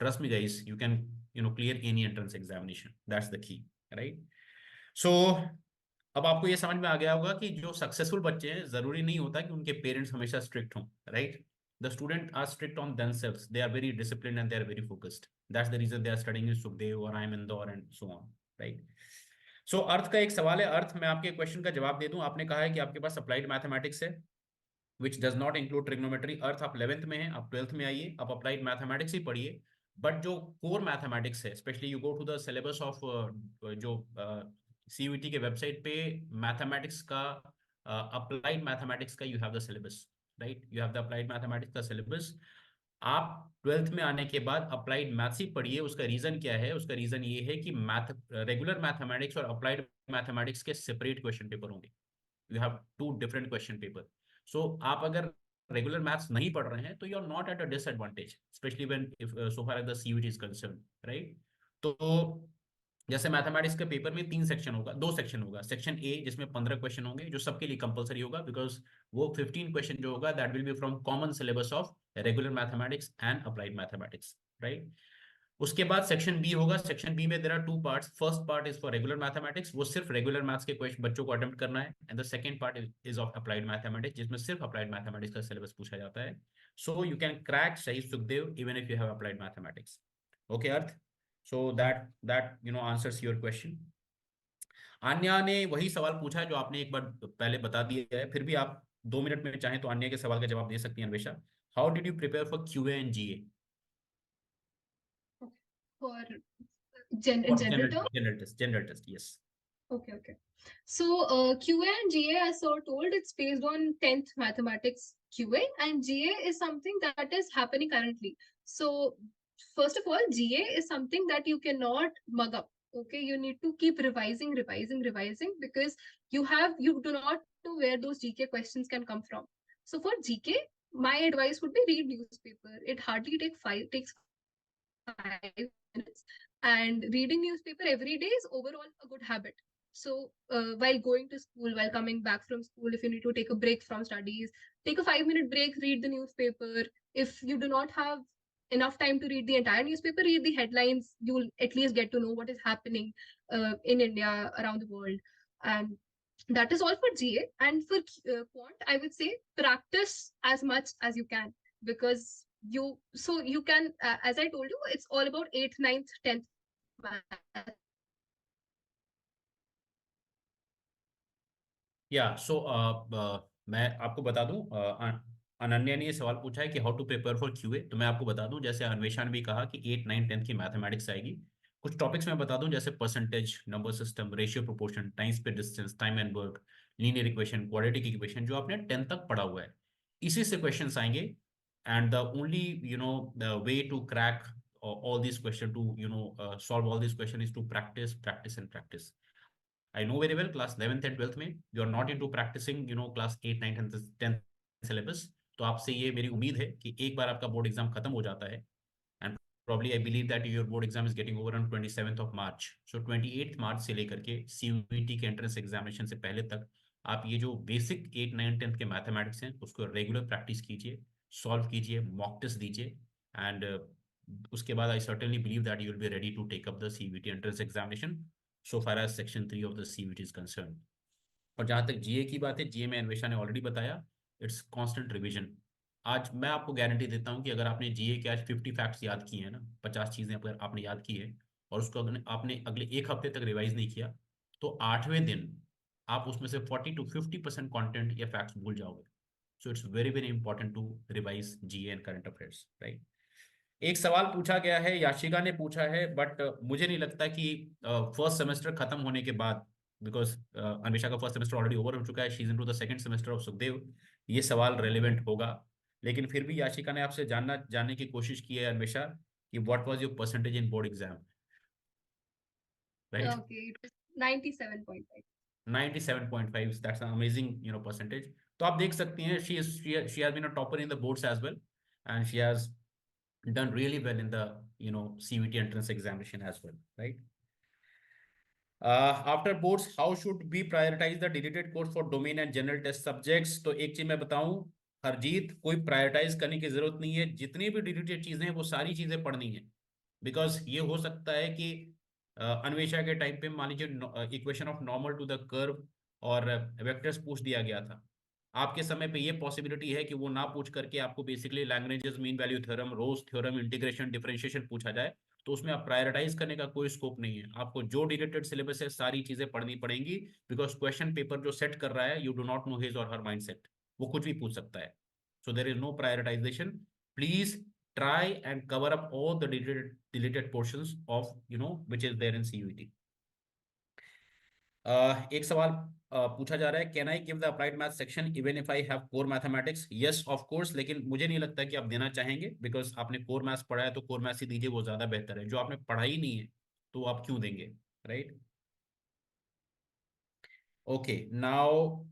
trust me guys, you can clear any entrance examination. That's the key, right? So अब आपको ये समझ में आ गया होगा कि जो सक्सेसफुल बच्चे हैं जरूरी नहीं होता कि उनके पेरेंट्स हमेशा स्ट्रिक्ट हों, right? The student are strict on themselves, they are very disciplined and they are very focused. That's the reason they are studying in Sukhdev और I M Indore and so on, right? So Arth का एक सवाल है. अर्थ, मैं आपके question का जवाब दे दूं. आपने कहा है कि आपके पास अप्लाइड मैथमेटिक्स है which does not include trigonometry. अर्थ आप 11th में है, आप 12th में आइए, आप अप्लाइड मैथमेटिक्स ही पढ़िए. बट जो कोर मैथमेटिक्स है, specially you go to the syllabus of जो CUET के वेबसाइट पे मैथमेटिक्स का, अप्लाइड मैथमेटिक्स का you have the syllabus, right? You have the applied mathematics का सिलेबस. आप 12th में आने के बाद अप्लाइड मैथ्स ही पढ़िए. उसका रीजन क्या है? उसका रीजन ये है कि रेगुलर मैथमेटिक्स और अप्लाइड मैथमेटिक्स के सेपरेट क्वेश्चन पेपर होंगे. You have two different question paper. So आप अगर रेगुलर मैथ्स नहीं पढ़ रहे हैं तो you are not at a disadvantage, specially when if so far as the CUET is concerned, right? तो जैसे मैथमेटिक्स के पेपर में 3 सेक्शन होगा, 2 सेक्शन होगा. सेक्शन ए जिसमें 15 क्वेश्चन होंगे, जो सबके लिए कंपलसरी होगा, बिकॉज वो 15 क्वेश्चन जो होगा that will be from common syllabus of regular mathematics and applied mathematics, right? उसके बाद सेक्शन बी होगा. सेक्शन बी में there are 2 parts. First part is for regular mathematics, वो सिर्फ रेगुलर मैथ्स के क्वेश्चन बच्चों को अटेम्प्ट करना है. And the second part is of applied mathematics, जिसमें सिर्फ अप्लाइड मैथमेटिक्स का सिलेबस पूछा जाता है. So you can crack Shaheed Sukhdev even if you have applied mathematics. Okay Arth, so that answers your question. Anya ने वही सवाल पूछा है जो आपने एक बार पहले बता दिया है. फिर भी आप 2 मिनट में चाहें तो आन्या के सवाल का जवाब दे सकती हैं. Anvesha, how did you prepare for QA and GA? For in For general terms. general test, yes. Okay. So QA and GA, as so told, it's based on 10th mathematics QA, and GA is something that is happening currently. So first of all, GA is something that you cannot mug up. Okay, you need to keep revising, because you do not know where those GK questions can come from. So for GK, my advice would be read newspaper. It hardly takes 5 minutes, and reading newspaper every day is overall a good habit. So while going to school, while coming back from school, if you need to take a break from studies, take a 5-minute break, read the newspaper. If you do not have enough time to read the entire newspaper, read the headlines. You'll at least get to know what is happening in India, around the world. And that is all for GA. And for quant, I would say practice as much as you can, because you can, as I told you, it's all about 8th, 9th, 10th math. या सो मैं आपको बता दूं, अनन्या ने ये सवाल पूछा है कि how to prepare for QA. तो मैं आपको बता दूं, जैसे अन्वेषा ने भी कहा कि 8, 9, 10 की मैथमेटिक्स आएगी. कुछ टॉपिक्स मैं बता दूं, जैसे percentage, number system, ratio proportion, time space distance, time and work, linear equation, quadratic equation, जो आपने 10 तक पढ़ा हुआ है, इसी से क्वेश्चंस आएंगे. And the only the way to crack all these questions, to solve all these questions, is to practice and practice. I know very well class 11th and 12th में you are not into practicing class 8, 9, 10th syllabus. तो आपसे ये मेरी उम्मीद है कि एक बार आपका बोर्ड एग्जाम खत्म हो जाता है, and probably I believe that your board exam is getting over on 27th of March. So 28th March से लेकर के CUET के एंट्रेंस एग्जामिनेशन से पहले तक आप ये जो बेसिक 8, 9, 10th के मैथमेटिक्स हैं उसको रेगुलर प्रैक्टिस कीजिए, सॉल्व कीजिए, मॉक टेस्ट दीजिए. एंड उसके बाद I certainly believe that you will be ready to take up the CUET entrance examination so far as section 3 of the CUET is concerned. और जहाँ तक GA की बात है, GA में अन्वेषा ने ऑलरेडी बताया, इट्स कांस्टेंट रिवीजन. आज मैं आपको गारंटी देता हूँ कि अगर आपने GA के आज 50 फैक्ट्स याद किए हैं ना, 50 चीज़ें अगर आपने याद की है और उसको आपने अगले 1 हफ्ते तक रिवाइज नहीं किया, तो 8वें दिन आप उसमें से 40 to 50% कॉन्टेंट या फैक्ट्स भूल जाओगे. So it's very very important to revise GA and current affairs, right? एक सवाल पूछा गया है, याशिका ने पूछा है, बट मुझे नहीं लगता कि फर्स्ट सेमेस्टर खत्म होने के बाद, बिकॉज अन्वेषा का फर्स्ट सेमेस्टर ऑलरेडी ओवर हो चुका है, she is into the second semester of Sukhdev, ये सवाल रेलेवेंट होगा. लेकिन फिर भी याशिका ने आपसे जानने की कोशिश की है अन्वेषा कि what was your percentage in board exam, right? Okay, it was 97.5. 97.5, that's an amazing percentage. तो आप देख सकती हैं she has been a topper in the boards as well, and she has done really well in the CUET entrance examination as well, right? After boards, how should we prioritize the deleted course for domain and general test subjects? तो एक चीज मैं बताऊं हरजीत, कोई prioritise करने की जरूरत नहीं है. जितनी भी डिलीटेड चीजें हैं वो सारी चीजें पढ़नी है. बिकॉज ये हो सकता है कि अन्वेषा के टाइम पे मान लीजिए equation of normal to the curve और वेक्टर्स पूछ दिया गया था. आपके समय पे ये पॉसिबिलिटी है कि वो ना पूछ करके आपको basically Lagrange's mean value theorem, Rolle's theorem, integration, differentiation पूछा जाए. तो उसमें आप प्रायोरिटाइज करने का कोई स्कोप नहीं है. आपको जो डिलेटेड सिलेबस है सारी चीजें पढ़नी पड़ेंगी. बिकॉज क्वेश्चन पेपर जो सेट कर रहा है, you do not know his और हर माइंड सेट. वो कुछ भी पूछ सकता है. So there is no prioritisation. Please try and cover up all the deleted portions of which is there in CUET. एक सवाल पूछा जा रहा है, can I give the applied math section even if I have core mathematics? Yes of course, लेकिन मुझे नहीं लगता कि आप देना चाहेंगे. बिकॉज आपने कोर मैथ्स पढ़ा है तो कोर मैथ्स ही दीजिए, वो ज्यादा बेहतर है. जो आपने पढ़ा ही नहीं है तो आप क्यों देंगे, right? Okay, now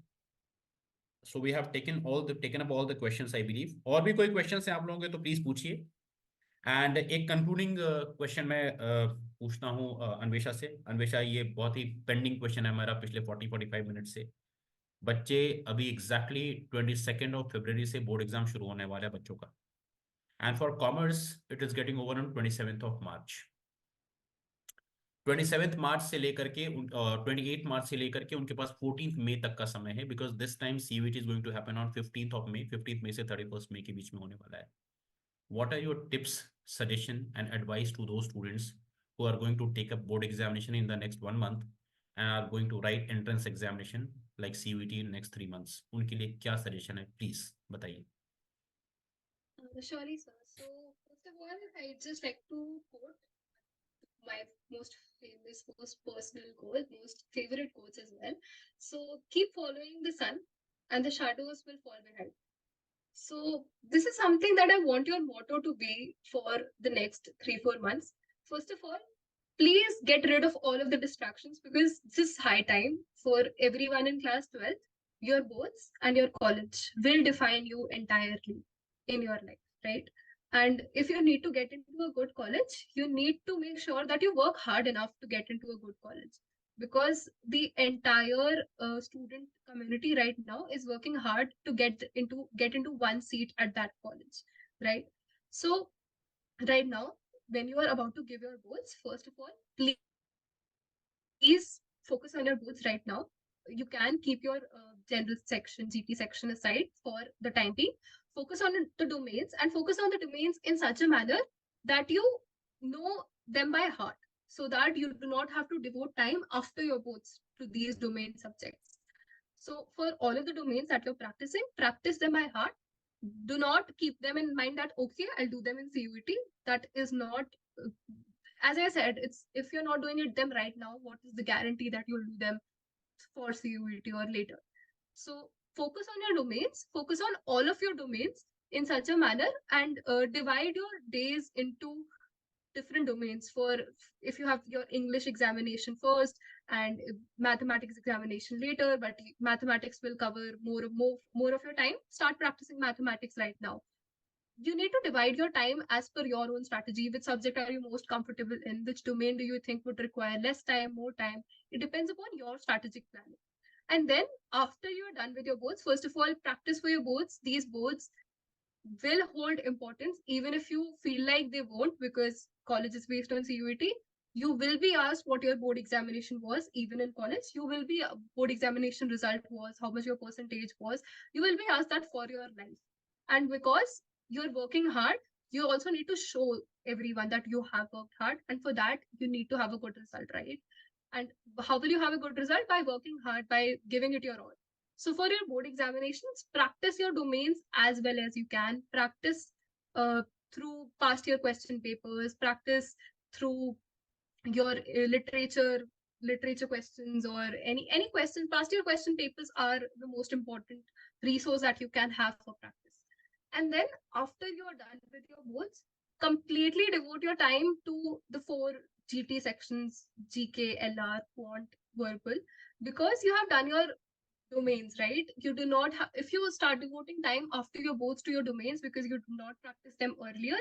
so we have taken up all the questions I believe. और भी कोई क्वेश्चंस हैं आप लोगों के तो प्लीज पूछिए. एंड एक कंक्लूडिंग क्वेश्चन मैं पूछता हूँ अन्वेषा से. अन्वेषा, ये बहुत ही पेंडिंग क्वेश्चन है हमारा पिछले 40-45 मिनट से. बच्चे अभी एग्जैक्टली 22 से बोर्ड एग्जाम शुरू होने वाला है बच्चों का. And for commerce it is getting over on 27 मार्च से लेकर के 28 मार्च से लेकर के उनके पास 14 मई तक का समय है. Because this time CUET is going to happen on 15 May. 15 मई से 31 मई के बीच में होने वाला है. What are your tips, suggestion, and advice to those students who are going to take up board examination in the next 1 month and are going to write entrance examination like CUET in next 3 months? उनके लिए क्या suggestion है, please बताइए. Surely, sir. So, first of all, I just like to quote my most famous, most personal goal, most favorite quotes as well. So, keep following the sun, and the shadows will fall behind. So, this is something that I want your motto to be for the next 3-4 months. First of all, please get rid of all of the distractions because this is high time for everyone in class 12th. Your boards and your college will define you entirely in your life, right? And if you need to get into a good college, you need to make sure that you work hard enough to get into a good college because the entire student community right now is working hard to get into one seat at that college, right? So right now, when you are about to give your boards, first of all, please focus on your boards right now. You can keep your general section, GT section aside for the time being. Focus on the domains and focus on the domains in such a manner that you know them by heart so that you do not have to devote time after your boards to these domain subjects. So for all of the domains that you're practicing, practice them by heart. Do not keep them in mind that, okay, I'll do them in CUET. That is not, as I said, it's if you're not doing it them right now, what is the guarantee that you'll do them for CUET or later? So focus on your domains, focus on all of your domains in such a manner and divide your days into different domains. For if you have your English examination first and mathematics examination later, but mathematics will cover more of your time, start practicing mathematics right now. You need to divide your time as per your own strategy. Which subject are you most comfortable in? Which domain do you think would require less time, more time? It depends upon your strategic planning. And then after you're done with your boards, first of all, practice for your boards. These boards will hold importance even if you feel like they won't, because college is based on CUET. You will be asked what your board examination was. Even in college, you will be board examination result was, how much your percentage was. You will be asked that for your life. And because you're working hard, you also need to show everyone that you have worked hard, and for that you need to have a good result, right? And how will you have a good result? By working hard, by giving it your all. So for your board examinations, practice your domains as well as you can. Practice through past year question papers, practice through your literature questions, or any questions. Past year question papers are the most important resource that you can have for practice. And then after you're done with your boards, completely devote your time to the 4 GT sections: GK, LR, Quant, Verbal, because you have done your domains, right? You do not have, if you start devoting time after your boards to your domains because you do not practice them earlier,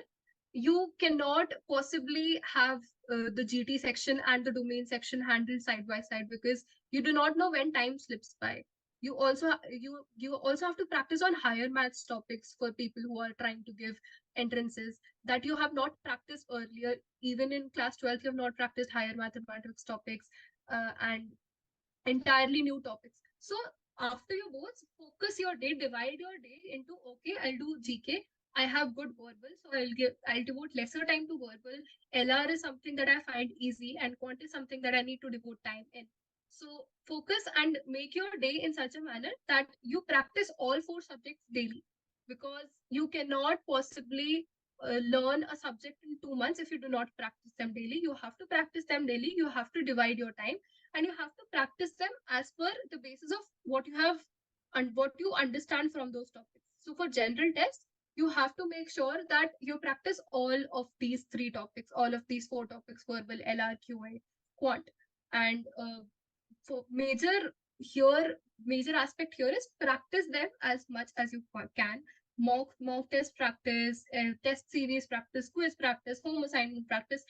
you cannot possibly have the GT section and the domain section handled side by side, because you do not know when time slips by. You also have to practice on higher maths topics for people who are trying to give entrances that you have not practiced earlier. Even in class 12th, you have not practiced higher mathematics topics, and entirely new topics. So after your boards, focus your day, divide your day into, okay, I'll do GK. I have good verbal, so I'll devote lesser time to verbal. LR is something that I find easy, and quant is something that I need to devote time in. So focus and make your day in such a manner that you practice all 4 subjects daily, because you cannot possibly learn a subject in 2 months if you do not practice them daily. You have to practice them daily. You have to divide your time, and you have to practice them as per the basis of what you have and what you understand from those topics. So for general tests, you have to make sure that you practice all of these 3 topics, all of these 4 topics: verbal, LR, QA, quant. And for major aspect here is practice them as much as you can. Mock test practice, test series practice, quiz practice, home assignment practice.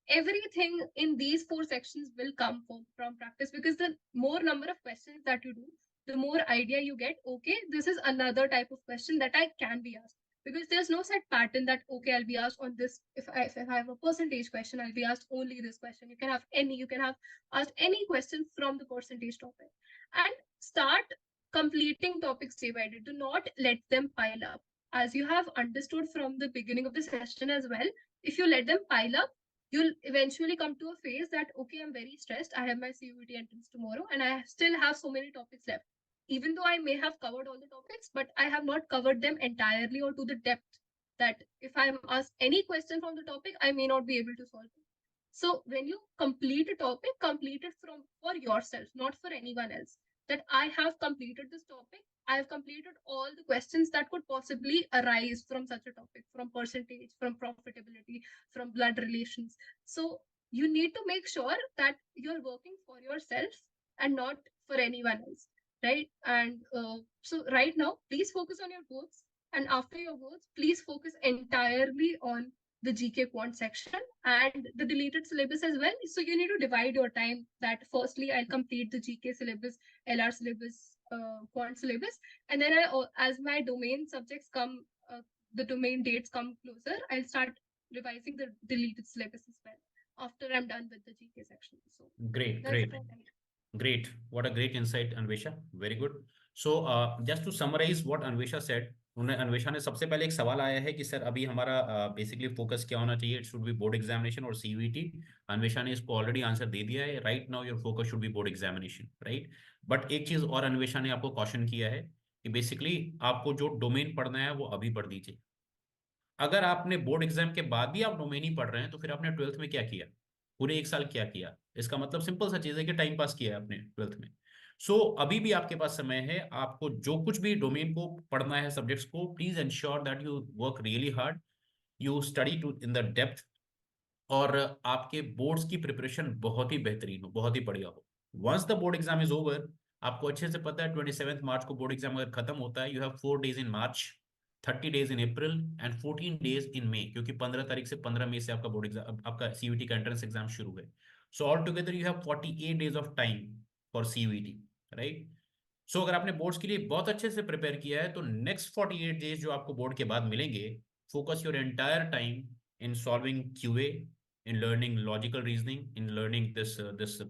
Everything in these 4 sections will come from practice, because the more number of questions that you do, the more idea you get. Okay, this is another type of question that I can be asked, because there's no set pattern that, okay, I'll be asked on this. If I have a percentage question, I'll be asked only this question. You can have asked any question from the percentage topic. And start completing topics day by day. Do not let them pile up. As you have understood from the beginning of the session as well, if you let them pile up, you'll eventually come to a phase that, okay, I'm very stressed. I have my CUET entrance tomorrow and I still have so many topics left. Even though I may have covered all the topics, but I have not covered them entirely or to the depth that if I'm asked any question from the topic, I may not be able to solve it. So when you complete a topic, complete it for yourself, not for anyone else. That I have completed this topic. I have completed all the questions that could possibly arise from such a topic, from percentage, from profitability, from blood relations. So you need to make sure that you're working for yourself and not for anyone else, right? And so right now, please focus on your goals. And after your goals, please focus entirely on the GK quant section and the deleted syllabus as well. So you need to divide your time that firstly, I'll complete the GK syllabus, LR syllabus, quant syllabus. And then as my domain subjects come, the domain dates come closer, I'll start revising the deleted syllabus as well after I'm done with the GK section. So Great, that's great. what I do. Great. What a great insight, Anvesha. Very good. So, just to summarize what Anvesha said, उन्हें अन्वेषा ने सबसे पहले एक सवाल आया है कि sir अभी हमारा बेसिकली फोकस क्या होना चाहिए, it should be board examination और सीयूईटी. अन्वेषा ने इसको ऑलरेडी आंसर दे दिया है. Right now your focus should be board examination, right. But एक चीज और अन्वेषा ने आपको कॉशन किया है कि बेसिकली आपको जो डोमेन पढ़ना है वो अभी पढ़ दीजिए. अगर आपने बोर्ड एग्जाम के बाद भी आप डोमेन ही पढ़ रहे हैं तो फिर आपने ट्वेल्थ में क्या किया, पूरे एक साल क्या किया. इसका मतलब सिंपल सा चीज है कि टाइम पास किया है आपने ट्वेल्थ में. सो अभी भी आपके पास समय है. आपको जो कुछ भी डोमेन को पढ़ना है, सब्जेक्ट्स को, please ensure that you work really hard, you study to in the depth, और आपके बोर्ड्स की प्रिपरेशन बहुत ही बेहतरीन हो, बहुत ही बढ़िया हो. Once the board exam is over, आपको अच्छे से पता है 27 मार्च को बोर्ड एग्जाम अगर खत्म होता है, you have 4 days in March, 30 days in April and 14 days in May, क्योंकि 15 तारीख से 15 मई से आपका बोर्ड एग्जाम, आपका सीयूईटी का एंट्रेंस एग्जाम शुरू है. So all together you have 48 days of time for CUET, right. So अगर आपने बोर्ड्स के लिए बहुत अच्छे से प्रिपेयर किया है तो नेक्स्ट 48 days जो आपको बोर्ड के बाद मिलेंगे, focus your entire time in solving QA, in learning logical reasoning, in learning this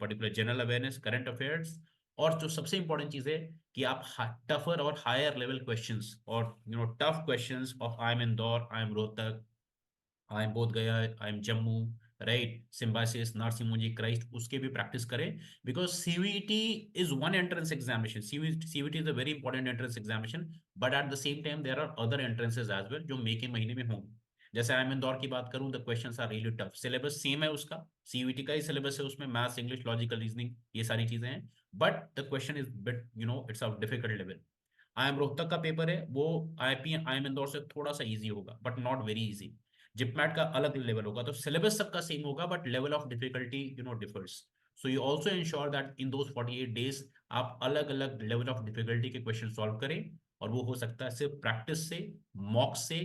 particular general awareness, current affairs, और जो सबसे इंपॉर्टेंट चीज है कि आप टफर और हायर लेवल क्वेश्चंस और tough questions of I M Indore, I M Rohtak, I M Bodh Gaya, I M Jammu, right, Symbiosis, Narsee Monjee, Christ, उसके भी प्रैक्टिस करें. Because CUET is one entrance examination. CUET is a very important entrance examination, but at the same time there are other entrances as well जो मई के महीने में होंगे. जैसे आई एम इंदौर की बात करूं, the questions are really tough. Syllabus same है उसका, सीयूईटी का ही सिलेबस है, उसमें मैथ्स, इंग्लिश, लॉजिकल रीजनिंग, ये सारी चीजें हैं, but the question is bit it's of difficult level. IIM Rohtak का पेपर है वो IPM-IIM इंदौर से थोड़ा सा इजी होगा, बट नॉट वेरी इजी। जिपमैट का अलग लेवल होगा, तो सिलेबस सबका सेम होगा, but level of difficulty differs. So you also ensure that in those 48 days आप अलग अलग लेवल ऑफ डिफिकल्टी के क्वेश्चन सॉल्व करें। और वो हो सकता है सिर्फ प्रैक्टिस से, मॉक से,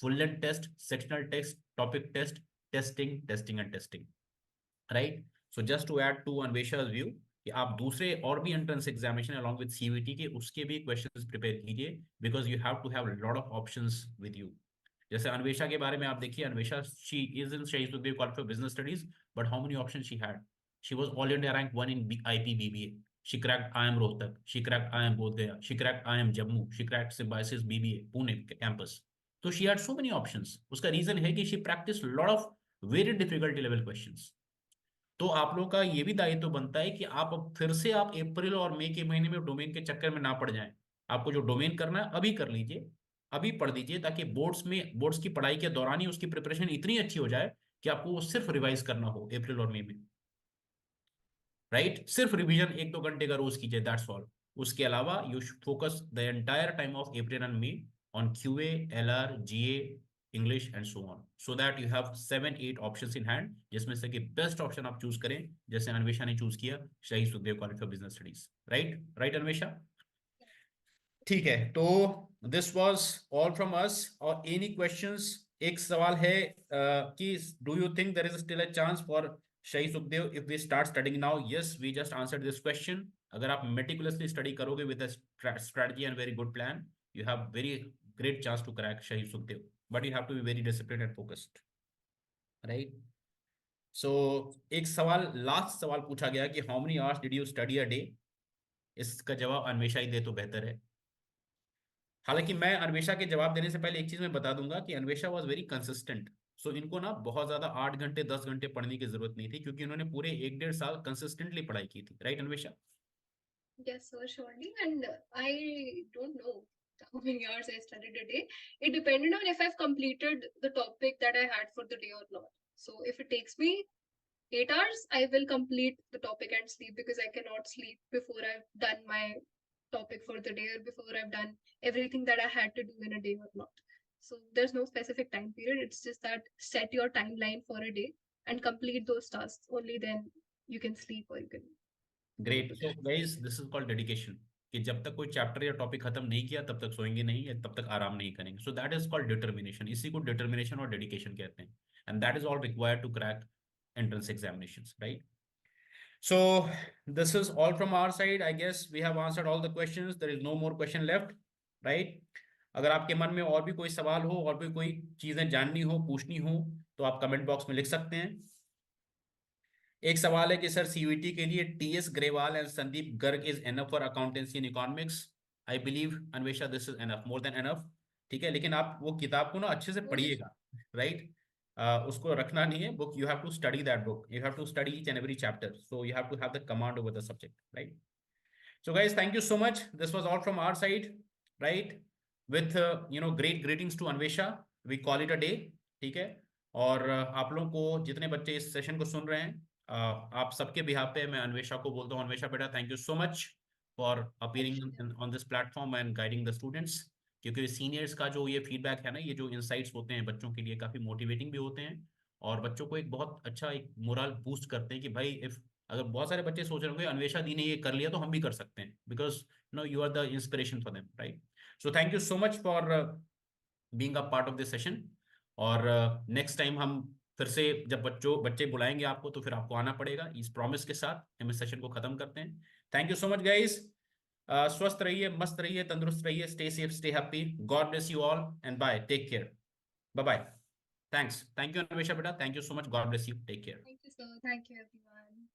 full length test, sectional test, topic test, testing testing and testing, right. So just to add to Anvesha's view कि आप दूसरे और भी entrance examination along with CUET के उसके भी क्वेश्चंस प्रिपेयर कीजिए, because you have to have lot of options with you. जैसे अन्वेषा के बारे में आप देखिए, Anvesha she is in Shaheed Sukhdev college for business studies, but how many option she had? She was all India rank 1 in IPBBA, she cracked IIM Rohtak, she cracked IIM Bodh Gaya, she cracked IIM Jammu, she cracked Symbiosis BBA Pune campus. So she had so many options. उसका reason है कि she practiced lot of very difficult level questions. तो आप लोग का ये भी दायित्व बनता है कि आप अब फिर से आप अप्रैल और मई के महीने में डोमेन के चक्कर में ना पड़ जाएं। आपको जो डोमेन करना है अभी कर लीजिए, अभी पढ़ दीजिए, ताकि बोर्ड्स की पढ़ाई के दौरान ही उसकी प्रिपरेशन इतनी अच्छी हो जाए कि आपको वो सिर्फ रिवाइज करना हो अप्रैल और मई में, राइट। सिर्फ रिवीजन 1-2 घंटे का रोज कीजिए, दैट्स ऑल। उसके अलावा you should focus the entire time of April and May on QA, LR, GA, English and so on, so that you have 7-8 options in hand, जिसमें से कि बेस्ट ऑप्शन आप चूज करें, जैसे अन्वेषा ने चूज किया Shaheed Sukhdev college for business studies, right right Anvesha. ठीक है, तो this was all from us. और एनी क्वेश्चंस? एक सवाल है कि do you think there is still a chance for Shaheed Sukhdev if we start studying now? Yes, we just answered this question. अगर आप मेटिकुलसली स्टडी करोगे with a strategy and very good plan, you have very great chance to crack Shahid Sukhdev, but you have to be very disciplined and focused, right? So एक सवाल, last सवाल पूछा गया कि how many hours did you study a day? इसका जवाब अन्वेषा ही दे तो बेहतर है। हालांकि मैं अन्वेषा के जवाब देने से पहले एक चीज मैं बता दूंगा कि अन्वेषा वॉज वेरी कंसिस्टेंट। सो इनको ना बहुत ज्यादा 8 घंटे 10 घंटे पढ़ने की जरूरत नहीं थी, क्योंकि उन्होंने पूरे 1-1.5 साल कंसिस्टेंटली पढ़ाई की थी, right Anvesha? Yes, sir, surely. And I don't know how many hours I studied a day. It depended on if I've completed the topic that I had for the day or not. So if it takes me 8 hours, I will complete the topic and sleep, because I cannot sleep before I've done my topic for the day or before I've done everything that I had to do in a day or not. So there's no specific time period. It's just that set your timeline for a day and complete those tasks. Only then you can sleep or you can go great. to so bed. Guys this is called dedication, कि जब तक कोई chapter या topic खत्म नहीं किया तब तक सोएंगे नहीं, या तब तक आराम नहीं करेंगे। So that is called determination, इसी को डिटर्मिनेशन और डेडिकेशन कहते हैं, and that is all required to crack entrance examinations, right? So this is all from our side. I guess we have answered all the questions. There is no more question left, right? अगर आपके मन में और भी कोई सवाल हो और भी कोई चीजें जाननी हो, पूछनी हो, तो आप कमेंट बॉक्स में लिख सकते हैं। एक सवाल है कि सर सीयूईटी के लिए TS Grewal and Sandeep Garg is enough for accountancy in economics? I believe Anvesha this is enough, more than enough. ठीक है, लेकिन आप वो किताब को ना अच्छे से More than पढ़िएगा, राइट? उसको रखना नहीं है book, you have to study that book, you have to study each and every chapter, so you have to have the command over the subject, right? So guys, thank you so much. This was all from our side, right? With great greetings to Anvesha. We call it a day. ठीक है। और आप लोगों को जितने बच्चे इस session को सुन रहे हैं, आप सबके बिहाफ पे मैं अन्वेषा को बोलता हूँ, अन्वेषा बेटा thank you so much for appearing on this platform and guiding the students. क्योंकि सीनियर्स का जो ये फीडबैक है ना, ये जो इंसाइट्स होते हैं बच्चों के लिए काफी मोटिवेटिंग भी होते हैं, और बच्चों को एक बहुत अच्छा एक मोरल बूस्ट करते हैं कि भाई इफ अगर बहुत सारे बच्चे सोच रहे होंगे अन्वेषा दी ने ये कर लिया तो हम भी कर सकते हैं, because you are the inspiration for them, right? So thank you so much for being a part of this session. और नेक्स्ट टाइम हम फिर से जब बच्चे बुलाएंगे आपको, तो फिर आपको आना पड़ेगा, इस प्रॉमिस के साथ हम इस सेशन को खत्म करते हैं। Thank you so much guys. स्वस्थ रहिए, मस्त रहिए, तंदुरुस्त रहिए, stay safe, stay happy, God bless you all and bye, take care, bye bye. Thank you Anvesha बेटा, thank you so much, God bless you, take care. Thank you, sir. Thank you, everyone.